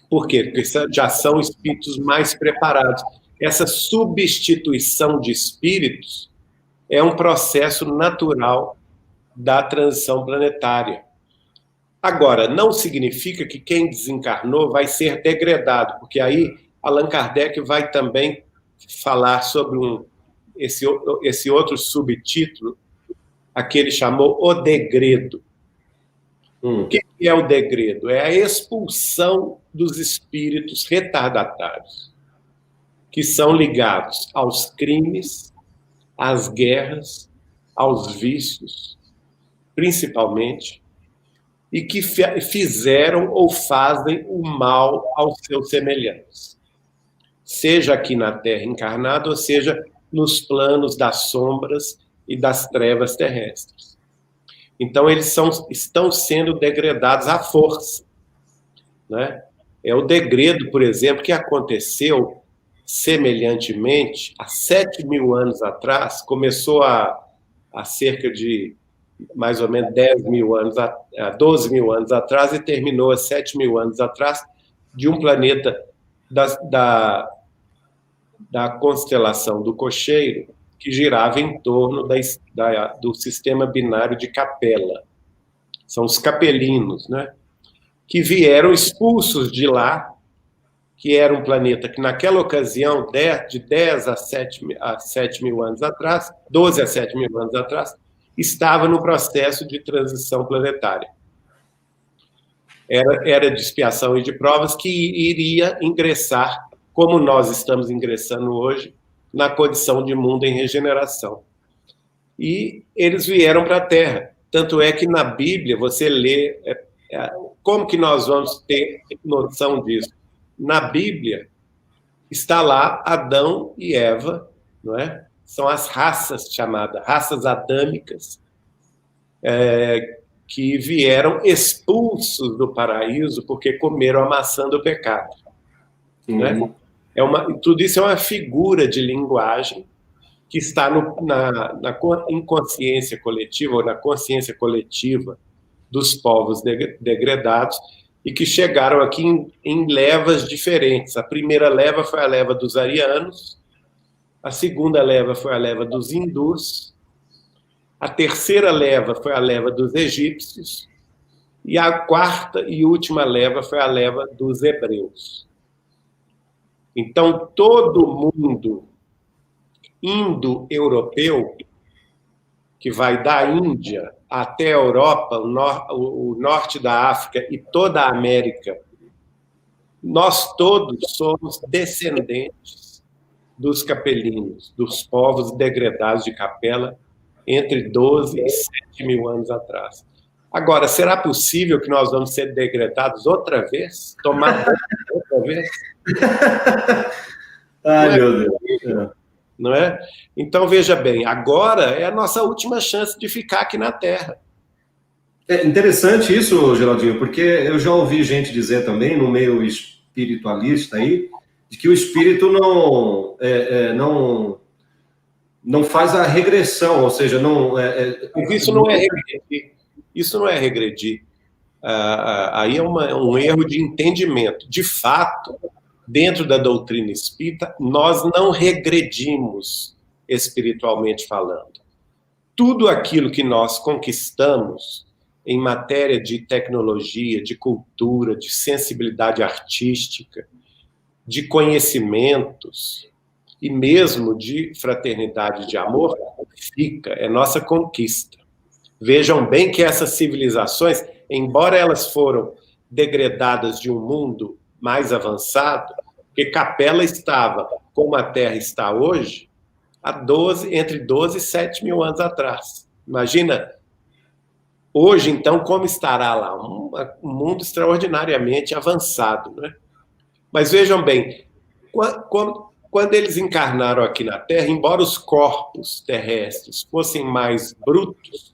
Por quê? Porque já são espíritos mais preparados. Essa substituição de espíritos é um processo natural da transição planetária. Agora, não significa que quem desencarnou vai ser degradado, porque aí Allan Kardec vai também falar sobre esse outro subtítulo, a que ele chamou o degredo. O que é o degredo? É a expulsão dos espíritos retardatários, que são ligados aos crimes, às guerras, aos vícios, principalmente, e que fizeram ou fazem o mal aos seus semelhantes, seja aqui na Terra encarnado, ou seja nos planos das sombras e das trevas terrestres. Então, eles estão sendo degradados à força, né? É o degredo, por exemplo, que aconteceu semelhantemente há 7.000 anos atrás, começou há cerca de mais ou menos 12.000 anos atrás e terminou há 7.000 anos atrás, de um planeta da constelação do Cocheiro, que girava em torno do sistema binário de Capela. São os capelinos, né? Que vieram expulsos de lá, que era um planeta que, naquela ocasião, de 10 a 7.000 anos atrás, 12 a 7.000 anos atrás, estava no processo de transição planetária. Era de expiação e de provas que iria ingressar, como nós estamos ingressando hoje, na condição de mundo em regeneração. E eles vieram para a Terra. Tanto é que na Bíblia, você lê... como que nós vamos ter noção disso? Na Bíblia, está lá Adão e Eva, não é? São as raças chamadas raças adâmicas, que vieram expulsos do paraíso porque comeram a maçã do pecado. Né? Tudo isso é uma figura de linguagem que está na inconsciência coletiva, ou na consciência coletiva dos povos degradados, e que chegaram aqui em levas diferentes. A primeira leva foi a leva dos arianos, a segunda leva foi a leva dos hindus, a terceira leva foi a leva dos egípcios, e a quarta e última leva foi a leva dos hebreus. Então, todo mundo indo-europeu, que vai da Índia até a Europa, o norte da África e toda a América, nós todos somos descendentes dos capelinos, dos povos degradados de Capela, entre 12 e 7.000 anos atrás. Agora, será possível que nós vamos ser degradados outra vez? Tomar outra vez? Ai, meu Deus. Não é? Então, veja bem, agora é a nossa última chance de ficar aqui na Terra. É interessante isso, Geraldinho, porque eu já ouvi gente dizer também, no meio espiritualista aí, de que o espírito não faz a regressão, ou seja, isso não é regredir. Isso não é regredir. Aí é um erro de entendimento. De fato, dentro da doutrina espírita, nós não regredimos espiritualmente falando. Tudo aquilo que nós conquistamos em matéria de tecnologia, de cultura, de sensibilidade artística, de conhecimentos e mesmo de fraternidade, de amor, fica, é nossa conquista. Vejam bem que essas civilizações, embora elas foram degradadas de um mundo mais avançado, porque Capela estava como a Terra está hoje, entre 12 e 7 mil anos atrás. Imagina, hoje, então, como estará lá? Um mundo extraordinariamente avançado, né? Mas vejam bem, quando eles encarnaram aqui na Terra, embora os corpos terrestres fossem mais brutos,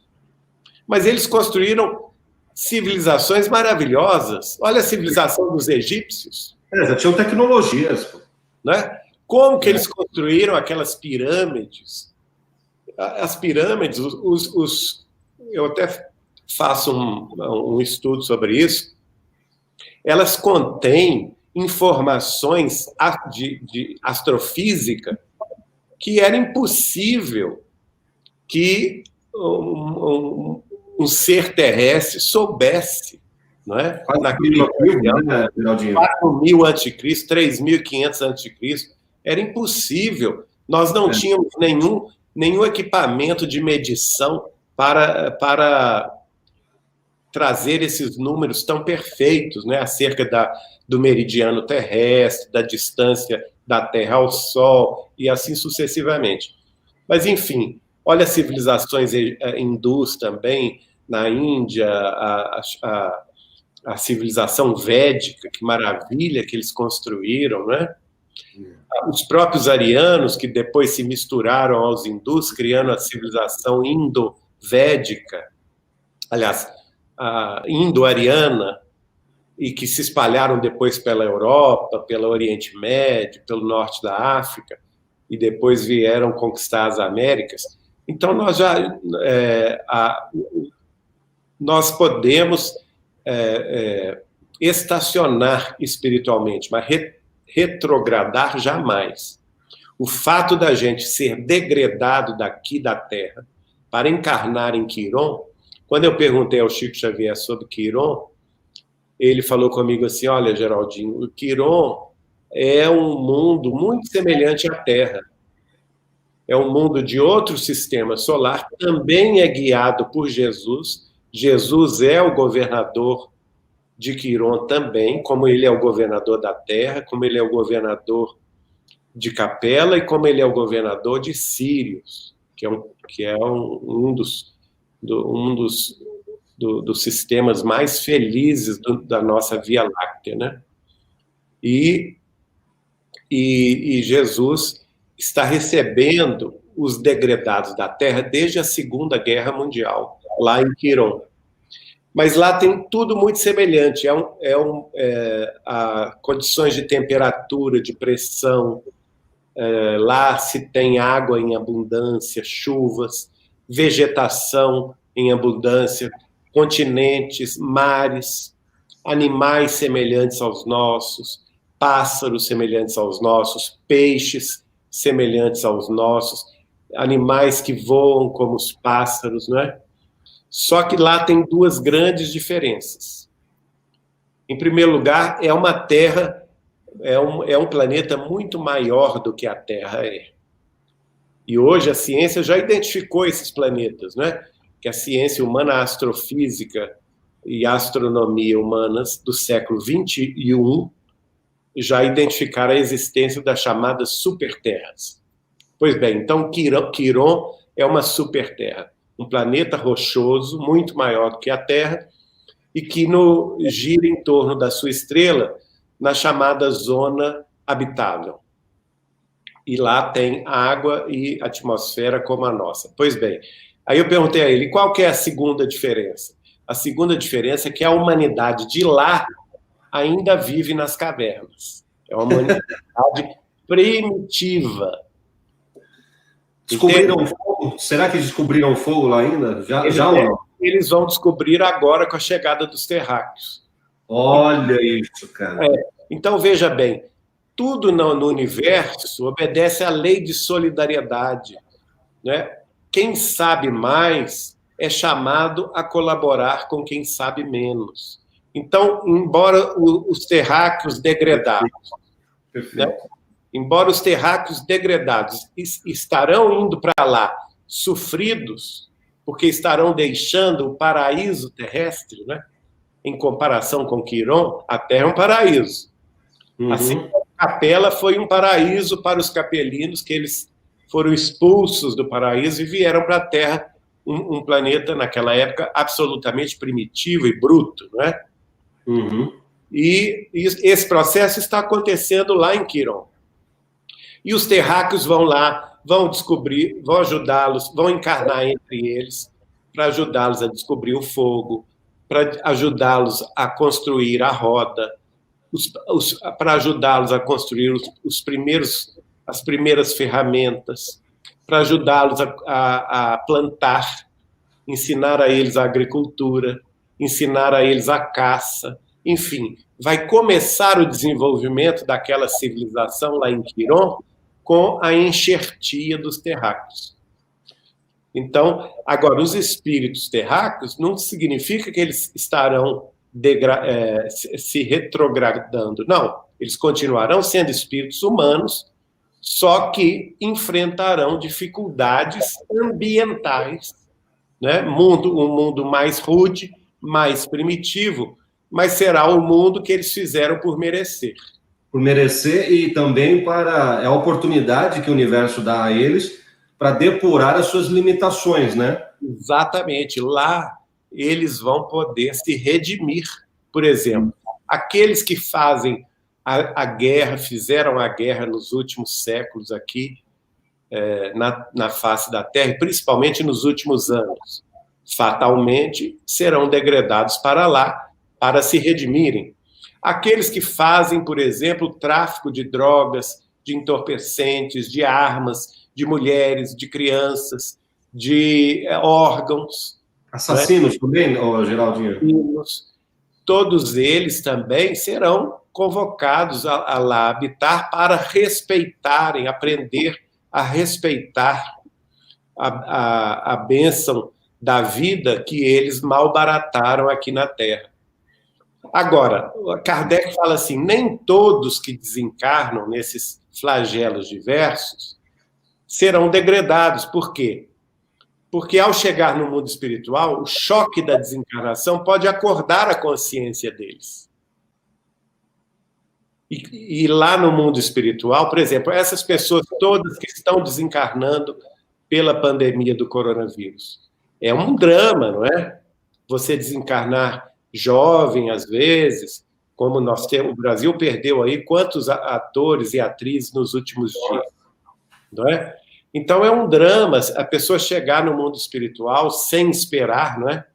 mas eles construíram civilizações maravilhosas. Olha a civilização dos egípcios. Já tinham tecnologias. Né? Como que eles construíram aquelas pirâmides? As pirâmides, eu até faço um estudo sobre isso, elas contêm informações de astrofísica que era impossível que um ser terrestre soubesse. Não é? Naquele 4.000 a.C., 3.500 a.C., era impossível. Nós não tínhamos nenhum equipamento de medição para trazer esses números tão perfeitos, né, acerca do meridiano terrestre, da distância da Terra ao Sol, e assim sucessivamente. Mas, enfim, olha as civilizações hindus também, na Índia, a civilização védica, que maravilha que eles construíram, né? Os próprios arianos, que depois se misturaram aos hindus, criando a civilização indo-védica, aliás, a indo-ariana, e que se espalharam depois pela Europa, pelo Oriente Médio, pelo norte da África, e depois vieram conquistar as Américas. Então, nós podemos estacionar espiritualmente, mas retrogradar jamais. O fato da gente ser degradado daqui da Terra para encarnar em Quiron, quando eu perguntei ao Chico Xavier sobre Quiron, ele falou comigo assim, olha, Geraldinho, o Quiron é um mundo muito semelhante à Terra. É um mundo de outro sistema solar, também é guiado por Jesus. Jesus é o governador de Quiron também, como ele é o governador da Terra, como ele é o governador de Capela e como ele é o governador de Sírios, que é um dos sistemas mais felizes da nossa Via Láctea, né? E Jesus está recebendo os degredados da Terra desde a Segunda Guerra Mundial, lá em Quiron. Mas lá tem tudo muito semelhante, condições de temperatura, de pressão, lá se tem água em abundância, chuvas, vegetação em abundância, continentes, mares, animais semelhantes aos nossos, pássaros semelhantes aos nossos, peixes semelhantes aos nossos, animais que voam como os pássaros, não é? Só que lá tem duas grandes diferenças. Em primeiro lugar, é uma Terra, é um planeta muito maior do que a Terra é. E hoje a ciência já identificou esses planetas, né? Que a ciência humana, a astrofísica e a astronomia humanas do século XXI já identificaram a existência das chamadas superterras. Pois bem, então Quiron é uma superterra, um planeta rochoso muito maior do que a Terra e que gira em torno da sua estrela na chamada zona habitável. E lá tem água e atmosfera como a nossa. Pois bem, aí eu perguntei a ele, qual que é a segunda diferença? A segunda diferença é que a humanidade de lá ainda vive nas cavernas. É uma humanidade primitiva. Descobriram fogo? Será que descobriram fogo lá ainda? Já ou não? Eles vão descobrir agora com a chegada dos terráqueos. Olha isso, cara. Então, veja bem, tudo no universo obedece à lei de solidariedade, né? Quem sabe mais é chamado a colaborar com quem sabe menos. Então, embora os terráqueos degradados Perfeito. Né? Embora os terráqueos degradados estarão indo para lá sofridos, porque estarão deixando o paraíso terrestre, né? Em comparação com Quiron, a Terra é um paraíso. Assim, a Capela foi um paraíso para os capelinos, que eles foram expulsos do paraíso e vieram para a Terra, um planeta, naquela época, absolutamente primitivo e bruto, não é? E esse processo está acontecendo lá em Quiron. E os terráqueos vão lá, vão descobrir, vão ajudá-los, vão encarnar entre eles, para ajudá-los a descobrir o fogo, para ajudá-los a construir a roda, para ajudá-los a construir as primeiras ferramentas, para ajudá-los a plantar, ensinar a eles a agricultura, ensinar a eles a caça, enfim, vai começar o desenvolvimento daquela civilização lá em Quiron com a enxertia dos terráqueos. Então, agora, os espíritos terráqueos não significa que eles estarão se retrogradando. Não, eles continuarão sendo espíritos humanos, só que enfrentarão dificuldades ambientais, né? Um mundo mais rude, mais primitivo, mas será o mundo que eles fizeram por merecer. Por merecer e também para a oportunidade que o universo dá a eles para depurar as suas limitações, né? Exatamente. Lá eles vão poder se redimir. Por exemplo, aqueles que fazem a guerra, fizeram a guerra nos últimos séculos aqui, na face da Terra, principalmente nos últimos anos, fatalmente serão degradados para lá, para se redimirem. Aqueles que fazem, por exemplo, o tráfico de drogas, de entorpecentes, de armas, de mulheres, de crianças, de órgãos. Assassinos, né? Também, Geraldinho? Assassinos. Todos eles também serão convocados a lá habitar para respeitarem, aprender a respeitar a bênção da vida que eles malbarataram aqui na Terra. Agora, Kardec fala assim, nem todos que desencarnam nesses flagelos diversos serão degradados. Por quê? Porque ao chegar no mundo espiritual, o choque da desencarnação pode acordar a consciência deles. E lá no mundo espiritual, por exemplo, essas pessoas todas que estão desencarnando pela pandemia do coronavírus, é um drama, não é? Você desencarnar jovem, às vezes, como nós temos, o Brasil perdeu aí quantos atores e atrizes nos últimos dias, não é? Então é um drama a pessoa chegar no mundo espiritual sem esperar, não é?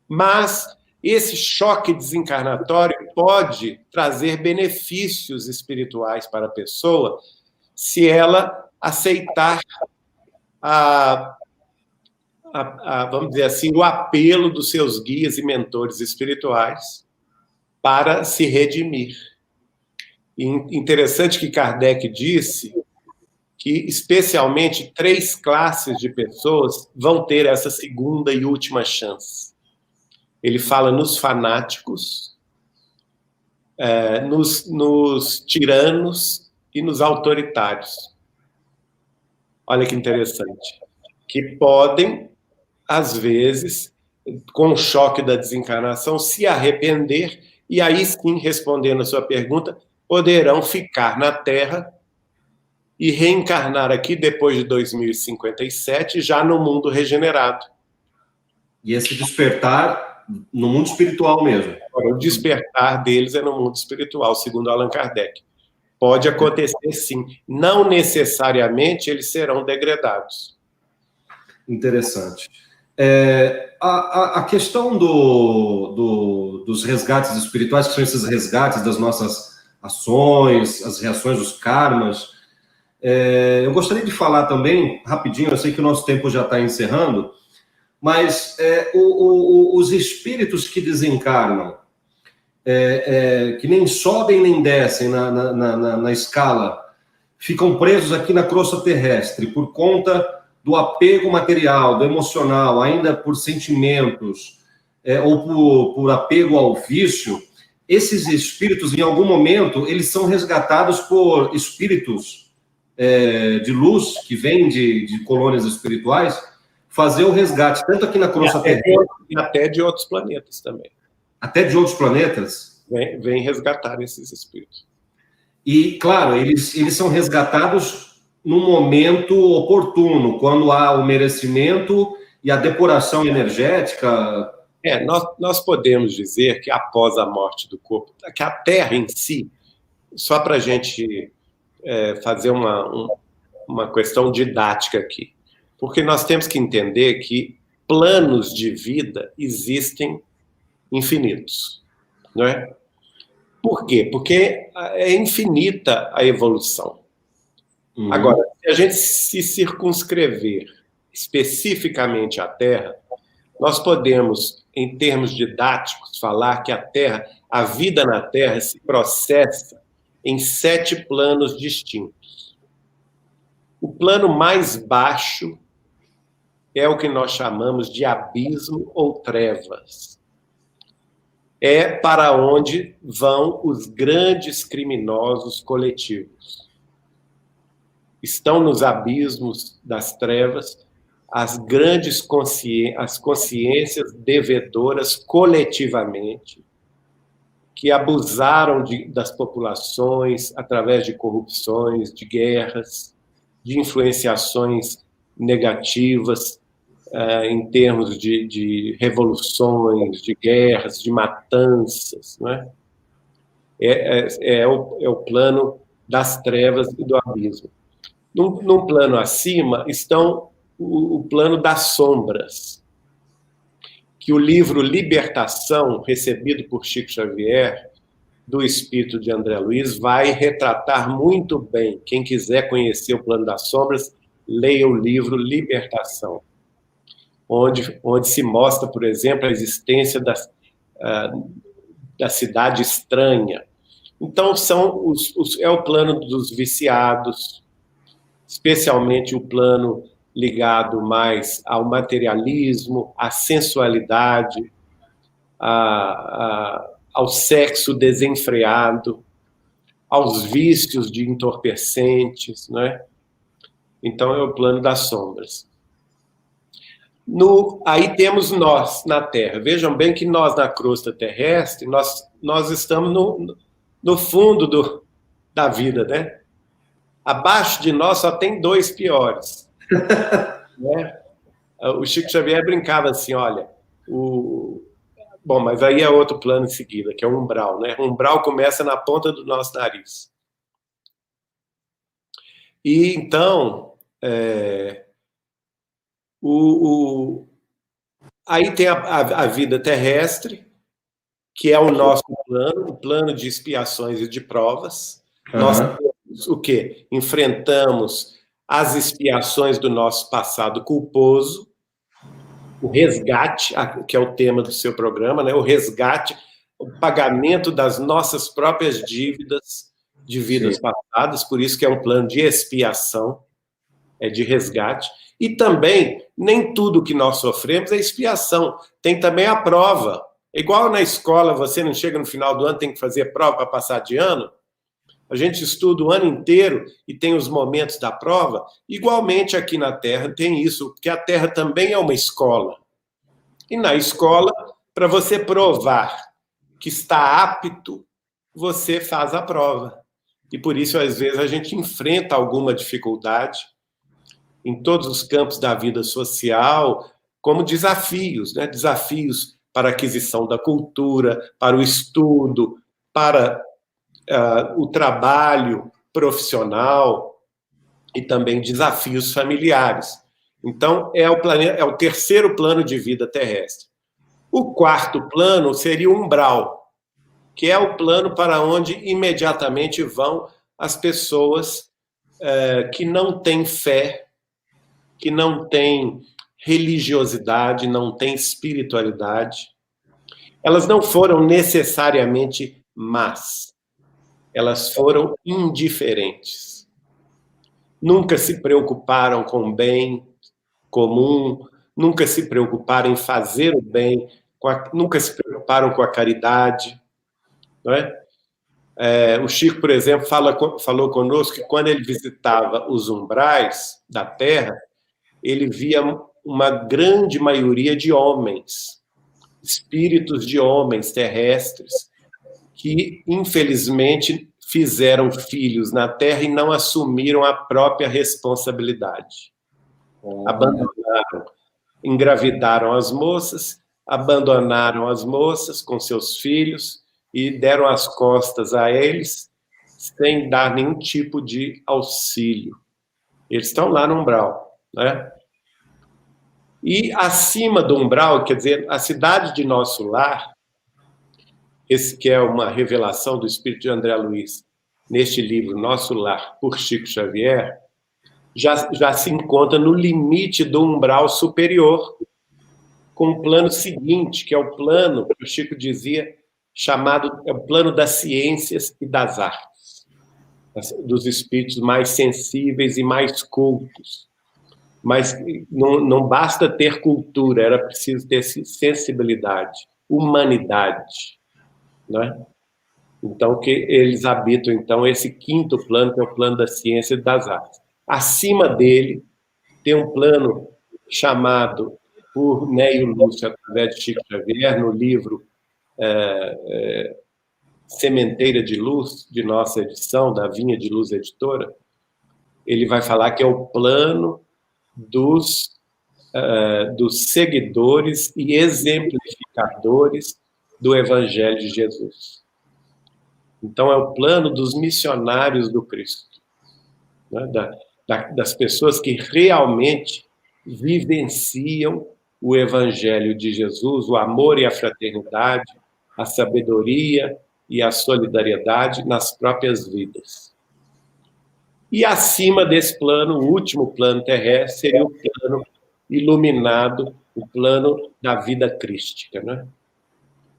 Mas esse choque desencarnatório pode trazer benefícios espirituais para a pessoa se ela aceitar vamos dizer assim, o apelo dos seus guias e mentores espirituais para se redimir. E interessante que Kardec disse que, especialmente, 3 classes de pessoas vão ter essa segunda e última chance. Ele fala nos fanáticos, nos tiranos e nos autoritários. Olha que interessante. Que podem, às vezes, com o choque da desencarnação, se arrepender e aí sim, respondendo a sua pergunta, poderão ficar na Terra e reencarnar aqui depois de 2057, já no mundo regenerado. E esse despertar no mundo espiritual mesmo. O despertar deles é no mundo espiritual, segundo Allan Kardec. Pode acontecer sim. Não necessariamente eles serão degradados. Interessante. A questão dos resgates espirituais, que são esses resgates das nossas ações, as reações, os karmas, eu gostaria de falar também, rapidinho, eu sei que o nosso tempo já está encerrando, mas os espíritos que desencarnam, que nem sobem nem descem na escala, ficam presos aqui na crosta terrestre por conta do apego material, do emocional, ainda por sentimentos, ou por apego ao vício, esses espíritos, em algum momento, eles são resgatados por espíritos de luz, que vêm de colônias espirituais, fazer o resgate, tanto aqui na crosta terrestre... E até de outros planetas também. Até de outros planetas? Vem resgatar esses espíritos. E, claro, eles são resgatados no momento oportuno, quando há o merecimento e a depuração energética. Nós podemos dizer que após a morte do corpo, que a Terra em si, só para a gente fazer uma questão didática aqui, porque nós temos que entender que planos de vida existem infinitos, não é? Por quê? Porque é infinita a evolução. Agora, se a gente se circunscrever especificamente à Terra, nós podemos, em termos didáticos, falar que a vida na Terra se processa em 7 planos distintos. O plano mais baixo é o que nós chamamos de abismo ou trevas. É para onde vão os grandes criminosos coletivos. Estão nos abismos das trevas as grandes as consciências devedoras coletivamente, que abusaram das populações através de corrupções, de guerras, de influenciações negativas, em termos de revoluções, de guerras, de matanças, não é? É o plano das trevas e do abismo. Num plano acima estão o plano das sombras, que o livro Libertação, recebido por Chico Xavier, do espírito de André Luiz, vai retratar muito bem. Quem quiser conhecer o plano das sombras, leia o livro Libertação, onde se mostra, por exemplo, a existência da cidade estranha. Então, é o plano dos viciados, especialmente o plano ligado mais ao materialismo, à sensualidade, ao sexo desenfreado, aos vícios de entorpecentes, né? Então, é o plano das sombras. Aí temos nós na Terra. Vejam bem que nós, na crosta terrestre, nós estamos no fundo da vida, né? Abaixo de nós só tem 2 piores. Né? O Chico Xavier brincava assim, olha, bom, mas aí é outro plano em seguida, que é o umbral, né? O umbral começa na ponta do nosso nariz. E então, aí tem a vida terrestre, que é o nosso plano, o plano de expiações e de provas. Nós temos o quê? Enfrentamos as expiações do nosso passado culposo, o resgate, que é o tema do seu programa, né? O resgate, o pagamento das nossas próprias dívidas de vidas passadas, por isso que é um plano de expiação, de resgate. E também, nem tudo que nós sofremos é expiação, tem também a prova. Igual na escola, você não chega no final do ano, tem que fazer prova para passar de ano. A gente estuda o ano inteiro e tem os momentos da prova. Igualmente aqui na Terra tem isso, porque a Terra também é uma escola. E na escola, para você provar que está apto, você faz a prova. E por isso, às vezes, a gente enfrenta alguma dificuldade em todos os campos da vida social, como desafios, né? Desafios para a aquisição da cultura, para o estudo, para o trabalho profissional e também desafios familiares. Então, é o terceiro plano de vida terrestre. O 4º plano seria o umbral, que é o plano para onde imediatamente vão as pessoas que não têm fé, que não têm religiosidade, não têm espiritualidade. Elas não foram necessariamente más. Elas foram indiferentes. Nunca se preocuparam com o bem comum, nunca se preocuparam em fazer o bem, nunca se preocuparam com a caridade. não é? O Chico, por exemplo, falou conosco que quando ele visitava os umbrais da Terra, ele via uma grande maioria de homens, espíritos de homens terrestres, que, infelizmente, fizeram filhos na Terra e não assumiram a própria responsabilidade. Abandonaram, engravidaram as moças, abandonaram as moças com seus filhos e deram as costas a eles sem dar nenhum tipo de auxílio. Eles estão lá no umbral, né? E acima do umbral, quer dizer, a cidade de Nosso Lar, esse que é uma revelação do espírito de André Luiz, neste livro Nosso Lar, por Chico Xavier, já se encontra no limite do umbral superior, com o plano seguinte, que é o plano, que o Chico dizia, é o plano das ciências e das artes, dos espíritos mais sensíveis e mais cultos. Mas não basta ter cultura, era preciso ter sensibilidade, humanidade, né? Então, que eles habitam, então, esse quinto plano, que é o plano da ciência e das artes. Acima dele, tem um plano chamado por Neio Lúcio, através de Chico Xavier, no livro Sementeira de Luz, de nossa edição, da Vinha de Luz Editora. Ele vai falar que é o plano dos seguidores e exemplificadores do Evangelho de Jesus. Então, é o plano dos missionários do Cristo, né? Das pessoas que realmente vivenciam o Evangelho de Jesus, o amor e a fraternidade, a sabedoria e a solidariedade nas próprias vidas. E acima desse plano, o último plano terrestre, seria o plano iluminado, o plano da vida crística, né?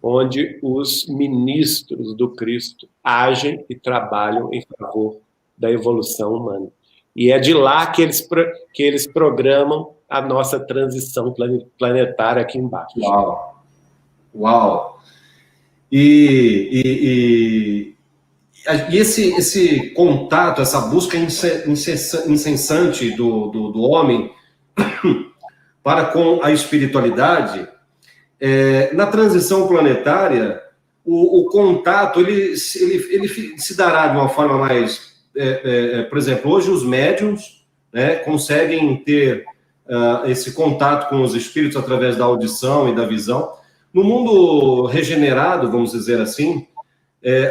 Onde os ministros do Cristo agem e trabalham em favor da evolução humana. E é de lá que eles programam a nossa transição planetária aqui embaixo. Uau! Uau! E esse contato, essa busca incessante do homem para com a espiritualidade, na transição planetária, o contato ele se dará de uma forma mais... por exemplo, hoje os médiuns, né, conseguem ter esse contato com os espíritos através da audição e da visão. No mundo regenerado, vamos dizer assim,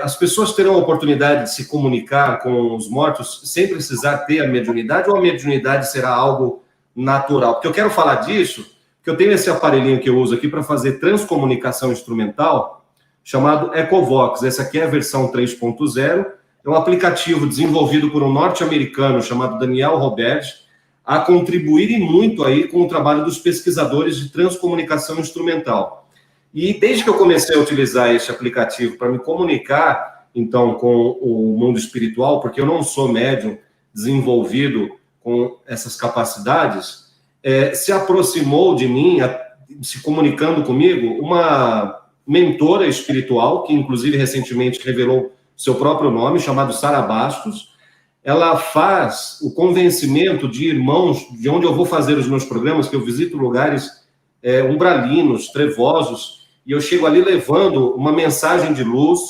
as pessoas terão a oportunidade de se comunicar com os mortos sem precisar ter a mediunidade, ou a mediunidade será algo natural? Porque eu quero falar disso, porque eu tenho esse aparelhinho que eu uso aqui para fazer transcomunicação instrumental, chamado Ecovox. Essa aqui é a versão 3.0, é um aplicativo desenvolvido por um norte-americano chamado Daniel Roberge, a contribuir muito aí com o trabalho dos pesquisadores de transcomunicação instrumental. E desde que eu comecei a utilizar esse aplicativo para me comunicar, então, com o mundo espiritual, porque eu não sou médium desenvolvido com essas capacidades, se aproximou de mim, se comunicando comigo, uma mentora espiritual, que inclusive recentemente revelou seu próprio nome, chamado Sara Bastos. Ela faz o convencimento de irmãos, de onde eu vou fazer os meus programas, que eu visito lugares umbralinos, trevosos, e eu chego ali levando uma mensagem de luz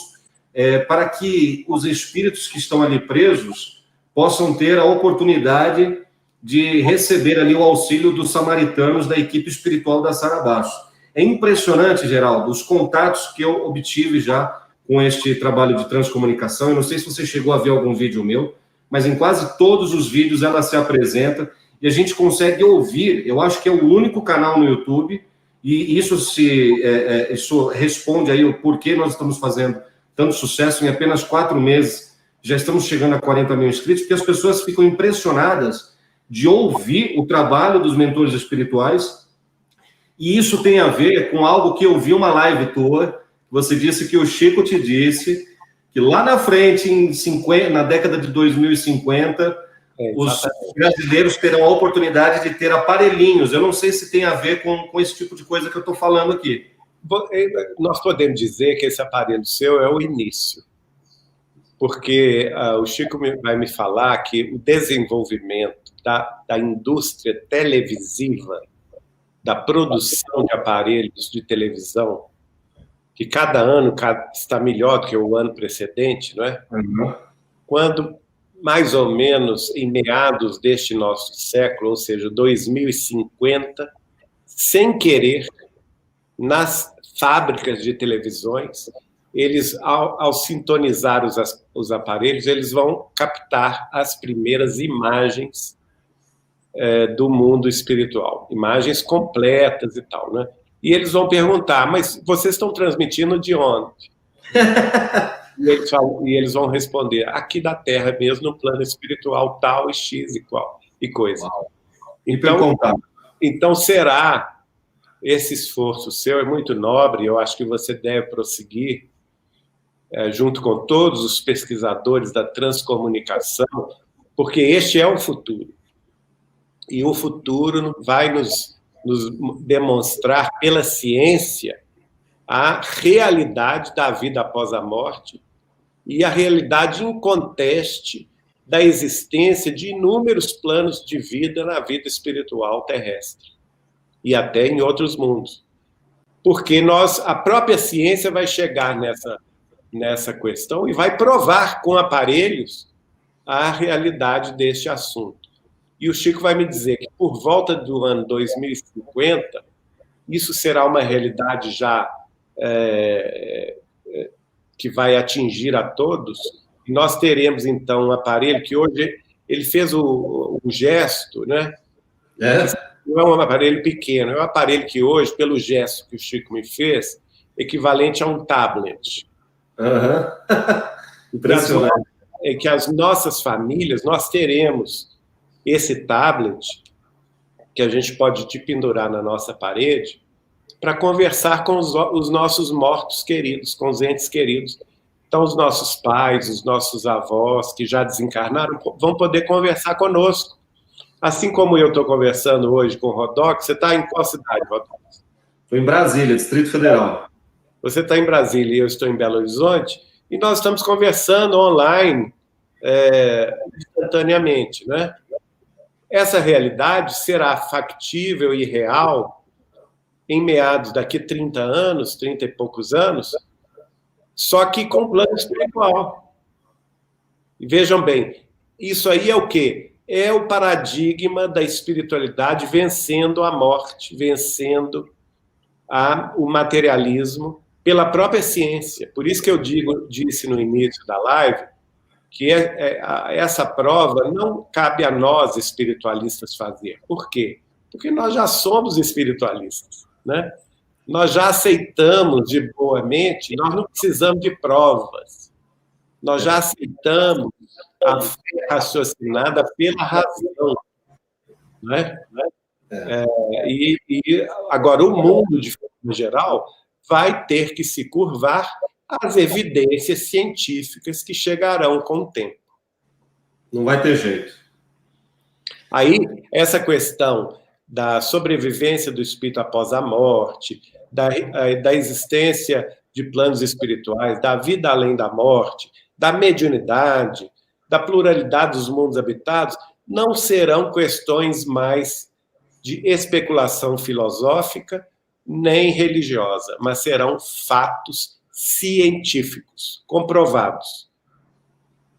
para que os espíritos que estão ali presos possam ter a oportunidade de receber ali o auxílio dos samaritanos da equipe espiritual da Sara Bastos. É impressionante, Geraldo, os contatos que eu obtive já com este trabalho de transcomunicação. Eu não sei se você chegou a ver algum vídeo meu, mas em quase todos os vídeos ela se apresenta e a gente consegue ouvir. Eu acho que é o único canal no YouTube, e isso responde aí o porquê nós estamos fazendo tanto sucesso. Em apenas 4 meses já estamos chegando a 40 mil inscritos, porque as pessoas ficam impressionadas de ouvir o trabalho dos mentores espirituais, e isso tem a ver com algo que eu vi uma live tua. Você disse que o Chico te disse que lá na frente, na década de 2050, os brasileiros terão a oportunidade de ter aparelhinhos. Eu não sei se tem a ver com esse tipo de coisa que eu estou falando aqui. nós podemos dizer que esse aparelho seu é o início, porque o Chico vai me falar que o desenvolvimento da indústria televisiva, da produção de aparelhos de televisão, que cada ano está melhor do que o ano precedente, não é? Uhum. Quando, mais ou menos, em meados deste nosso século, ou seja, 2050, sem querer, nas fábricas de televisões, eles, ao sintonizar os aparelhos, eles vão captar as primeiras imagens do mundo espiritual, imagens completas e tal, né? E eles vão perguntar, mas vocês estão transmitindo de onde? E eles vão responder, aqui da Terra mesmo, no plano espiritual tal e X e qual e coisa. Então será, esse esforço seu é muito nobre, eu acho que você deve prosseguir, junto com todos os pesquisadores da transcomunicação, porque este é o futuro. E o futuro vai nos demonstrar pela ciência a realidade da vida após a morte e a realidade inconteste da existência de inúmeros planos de vida na vida espiritual terrestre e até em outros mundos. Porque a própria ciência vai chegar nessa questão e vai provar com aparelhos a realidade deste assunto. E o Chico vai me dizer que, por volta do ano 2050, isso será uma realidade já que vai atingir a todos. E nós teremos, então, um aparelho que hoje ele fez o gesto, né? Não é um aparelho pequeno, é um aparelho que hoje, pelo gesto que o Chico me fez, equivalente a um tablet. Impressionante. É que as nossas famílias, nós teremos esse tablet que a gente pode te pendurar na nossa parede para conversar com os nossos mortos queridos, com os entes queridos. Então, os nossos pais, os nossos avós que já desencarnaram vão poder conversar conosco. Assim como eu estou conversando hoje com o Rodox. Você está em qual cidade, Rodox? Estou em Brasília, Distrito Federal. Você está em Brasília e eu estou em Belo Horizonte, e nós estamos conversando online instantaneamente, né? Essa realidade será factível e real em meados daqui 30 anos, 30 e poucos anos, só que com plano espiritual. E vejam bem, isso aí é o quê? É o paradigma da espiritualidade vencendo a morte, vencendo o materialismo pela própria ciência. Por isso que eu disse no início da live que essa prova não cabe a nós espiritualistas fazer. Por quê? Porque nós já somos espiritualistas, né? Nós já aceitamos de boa mente, nós não precisamos de provas. Nós já aceitamos a fé raciocinada pela razão, né? E agora o mundo, de forma geral, vai ter que se curvar às evidências científicas que chegarão com o tempo. Não vai ter jeito. Aí, essa questão da sobrevivência do espírito após a morte, da existência de planos espirituais, da vida além da morte, da mediunidade, da pluralidade dos mundos habitados, não serão questões mais de especulação filosófica nem religiosa, mas serão fatos científicos, comprovados.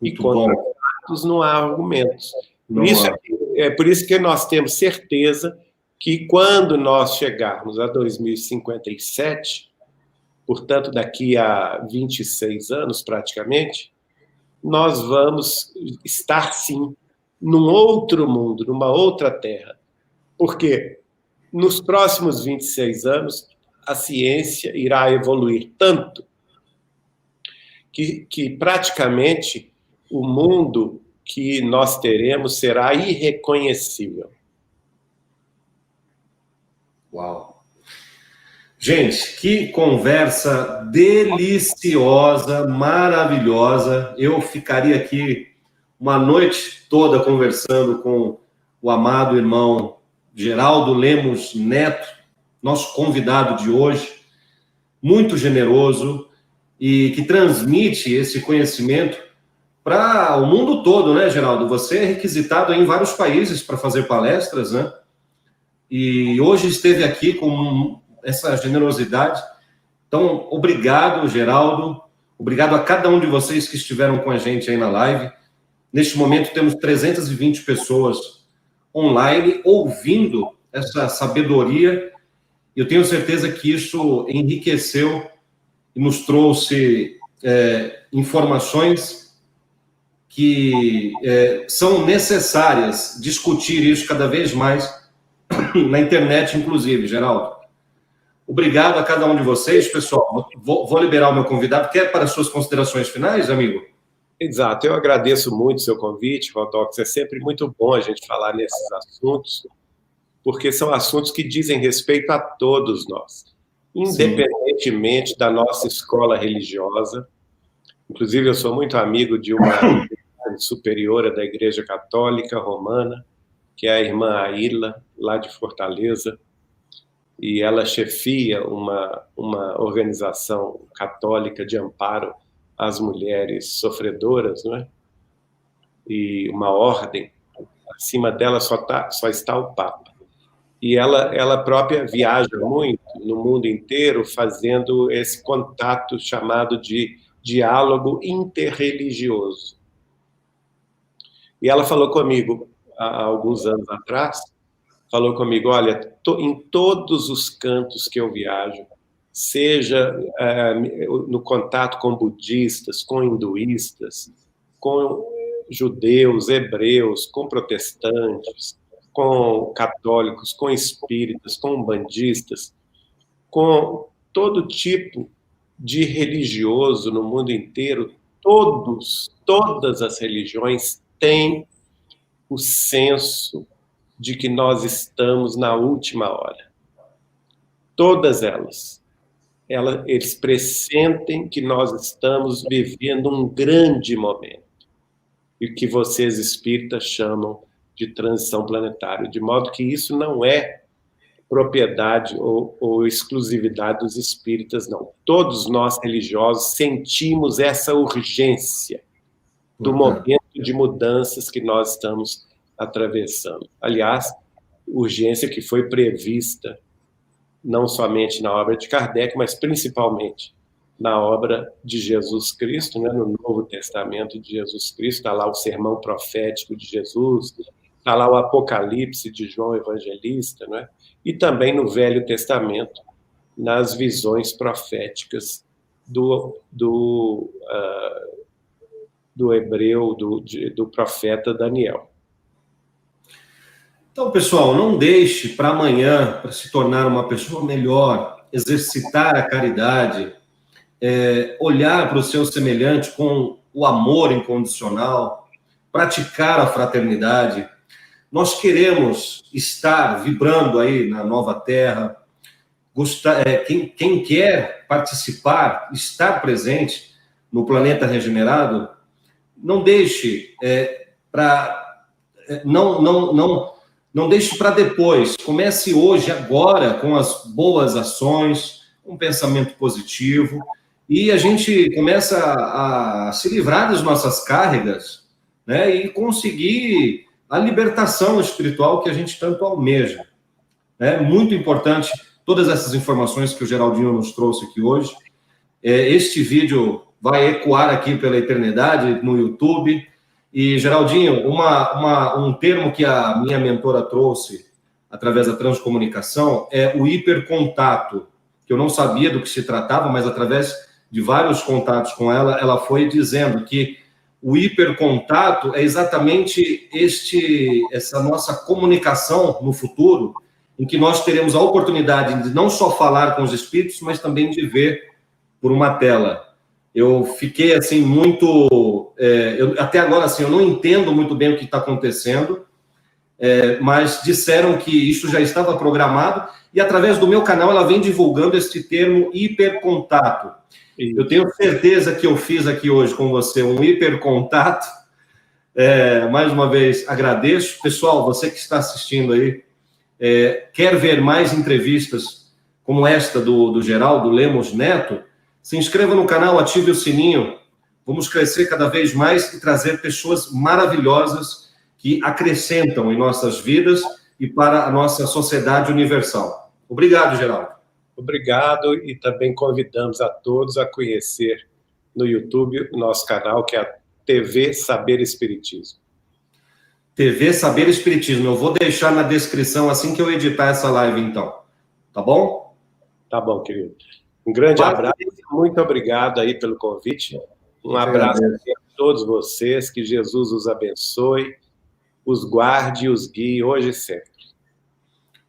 E contra fatos não há argumentos. Por isso que nós temos certeza que quando nós chegarmos a 2057, portanto, daqui a 26 anos praticamente, nós vamos estar, sim, num outro mundo, numa outra terra. Porque nos próximos 26 anos, a ciência irá evoluir tanto que praticamente o mundo que nós teremos será irreconhecível. Uau! Gente, que conversa deliciosa, maravilhosa. Eu ficaria aqui uma noite toda conversando com o amado irmão Geraldo Lemos Neto, nosso convidado de hoje. muito generoso e que transmite esse conhecimento para o mundo todo, né, Geraldo? Você é requisitado em vários países para fazer palestras, né? E hoje esteve aqui com essa generosidade. Então, obrigado, Geraldo. Obrigado a cada um de vocês que estiveram com a gente aí na live. Neste momento, temos 320 pessoas online ouvindo essa sabedoria. Eu tenho certeza que isso enriqueceu e nos trouxe informações que são necessárias discutir isso cada vez mais na internet, inclusive, Geraldo. Obrigado a cada um de vocês, pessoal. Vou liberar o meu convidado. Quer para as suas considerações finais, amigo? Exato, eu agradeço muito o seu convite, Valdox. É sempre muito bom a gente falar nesses assuntos, porque são assuntos que dizem respeito a todos nós, independentemente Sim. da nossa escola religiosa. Inclusive, eu sou muito amigo de uma superiora da Igreja Católica Romana, que é a irmã Aila, lá de Fortaleza, e ela chefia uma organização católica de amparo às mulheres sofredoras, não é? E uma ordem, acima dela só está o Papa. E ela própria viaja muito no mundo inteiro fazendo esse contato chamado de diálogo interreligioso. E ela falou comigo, há alguns anos atrás, falou comigo, olha, em todos os cantos que eu viajo, seja no contato com budistas, com hinduístas, com judeus, hebreus, com protestantes, com católicos, com espíritas, com umbandistas, com todo tipo de religioso no mundo inteiro, todas as religiões têm o senso de que nós estamos na última hora. Todas elas. Eles pressentem que nós estamos vivendo um grande momento, e que vocês espíritas chamam de transição planetária, de modo que isso não é propriedade ou exclusividade dos espíritas, não. Todos nós religiosos sentimos essa urgência do momento de mudanças que nós estamos atravessando. Aliás, urgência que foi prevista não somente na obra de Kardec, mas principalmente na obra de Jesus Cristo, né? No Novo Testamento de Jesus Cristo, está lá o sermão profético de Jesus, está lá o Apocalipse de João Evangelista, né? E também no Velho Testamento, nas visões proféticas do hebreu, do profeta Daniel. Então, pessoal, não deixe para amanhã, para se tornar uma pessoa melhor, exercitar a caridade, olhar para o seu semelhante com o amor incondicional, praticar a fraternidade. Nós queremos estar vibrando aí na nova terra. Quem quer participar, estar presente no planeta regenerado, não deixe não deixe para depois. Comece hoje, agora, com as boas ações, um pensamento positivo, e a gente começa a se livrar das nossas cargas, né, e conseguir a libertação espiritual que a gente tanto almeja. É muito importante todas essas informações que o Geraldinho nos trouxe aqui hoje. Este vídeo vai ecoar aqui pela eternidade no YouTube. E, Geraldinho, um termo que a minha mentora trouxe através da transcomunicação é o hipercontato, que eu não sabia do que se tratava, mas através de vários contatos com ela, ela foi dizendo que o hipercontato é exatamente essa nossa comunicação no futuro, em que nós teremos a oportunidade de não só falar com os espíritos, mas também de ver por uma tela. Eu fiquei, assim, muito... até agora, assim, eu não entendo muito bem o que está acontecendo, mas disseram que isso já estava programado, e através do meu canal ela vem divulgando este termo hipercontato. Eu tenho certeza que eu fiz aqui hoje com você um hipercontato. Mais uma vez, agradeço. Pessoal, você que está assistindo aí, quer ver mais entrevistas como esta do Geraldo Lemos Neto, se inscreva no canal, ative o sininho. Vamos crescer cada vez mais e trazer pessoas maravilhosas que acrescentam em nossas vidas e para a nossa sociedade universal. Obrigado, Geraldo. Obrigado, e também convidamos a todos a conhecer no YouTube o nosso canal, que é a TV Saber Espiritismo. TV Saber Espiritismo. Eu vou deixar na descrição assim que eu editar essa live, então. Tá bom? Tá bom, querido. Um grande abraço. Muito obrigado aí pelo convite. Um abraço a todos vocês. Que Jesus os abençoe, os guarde e os guie hoje e sempre.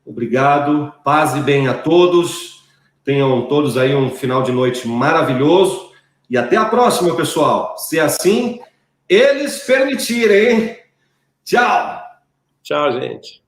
Obrigado. Paz e bem a todos. Tenham todos aí um final de noite maravilhoso. E até a próxima, pessoal. Se assim eles permitirem, hein? Tchau! Tchau, gente.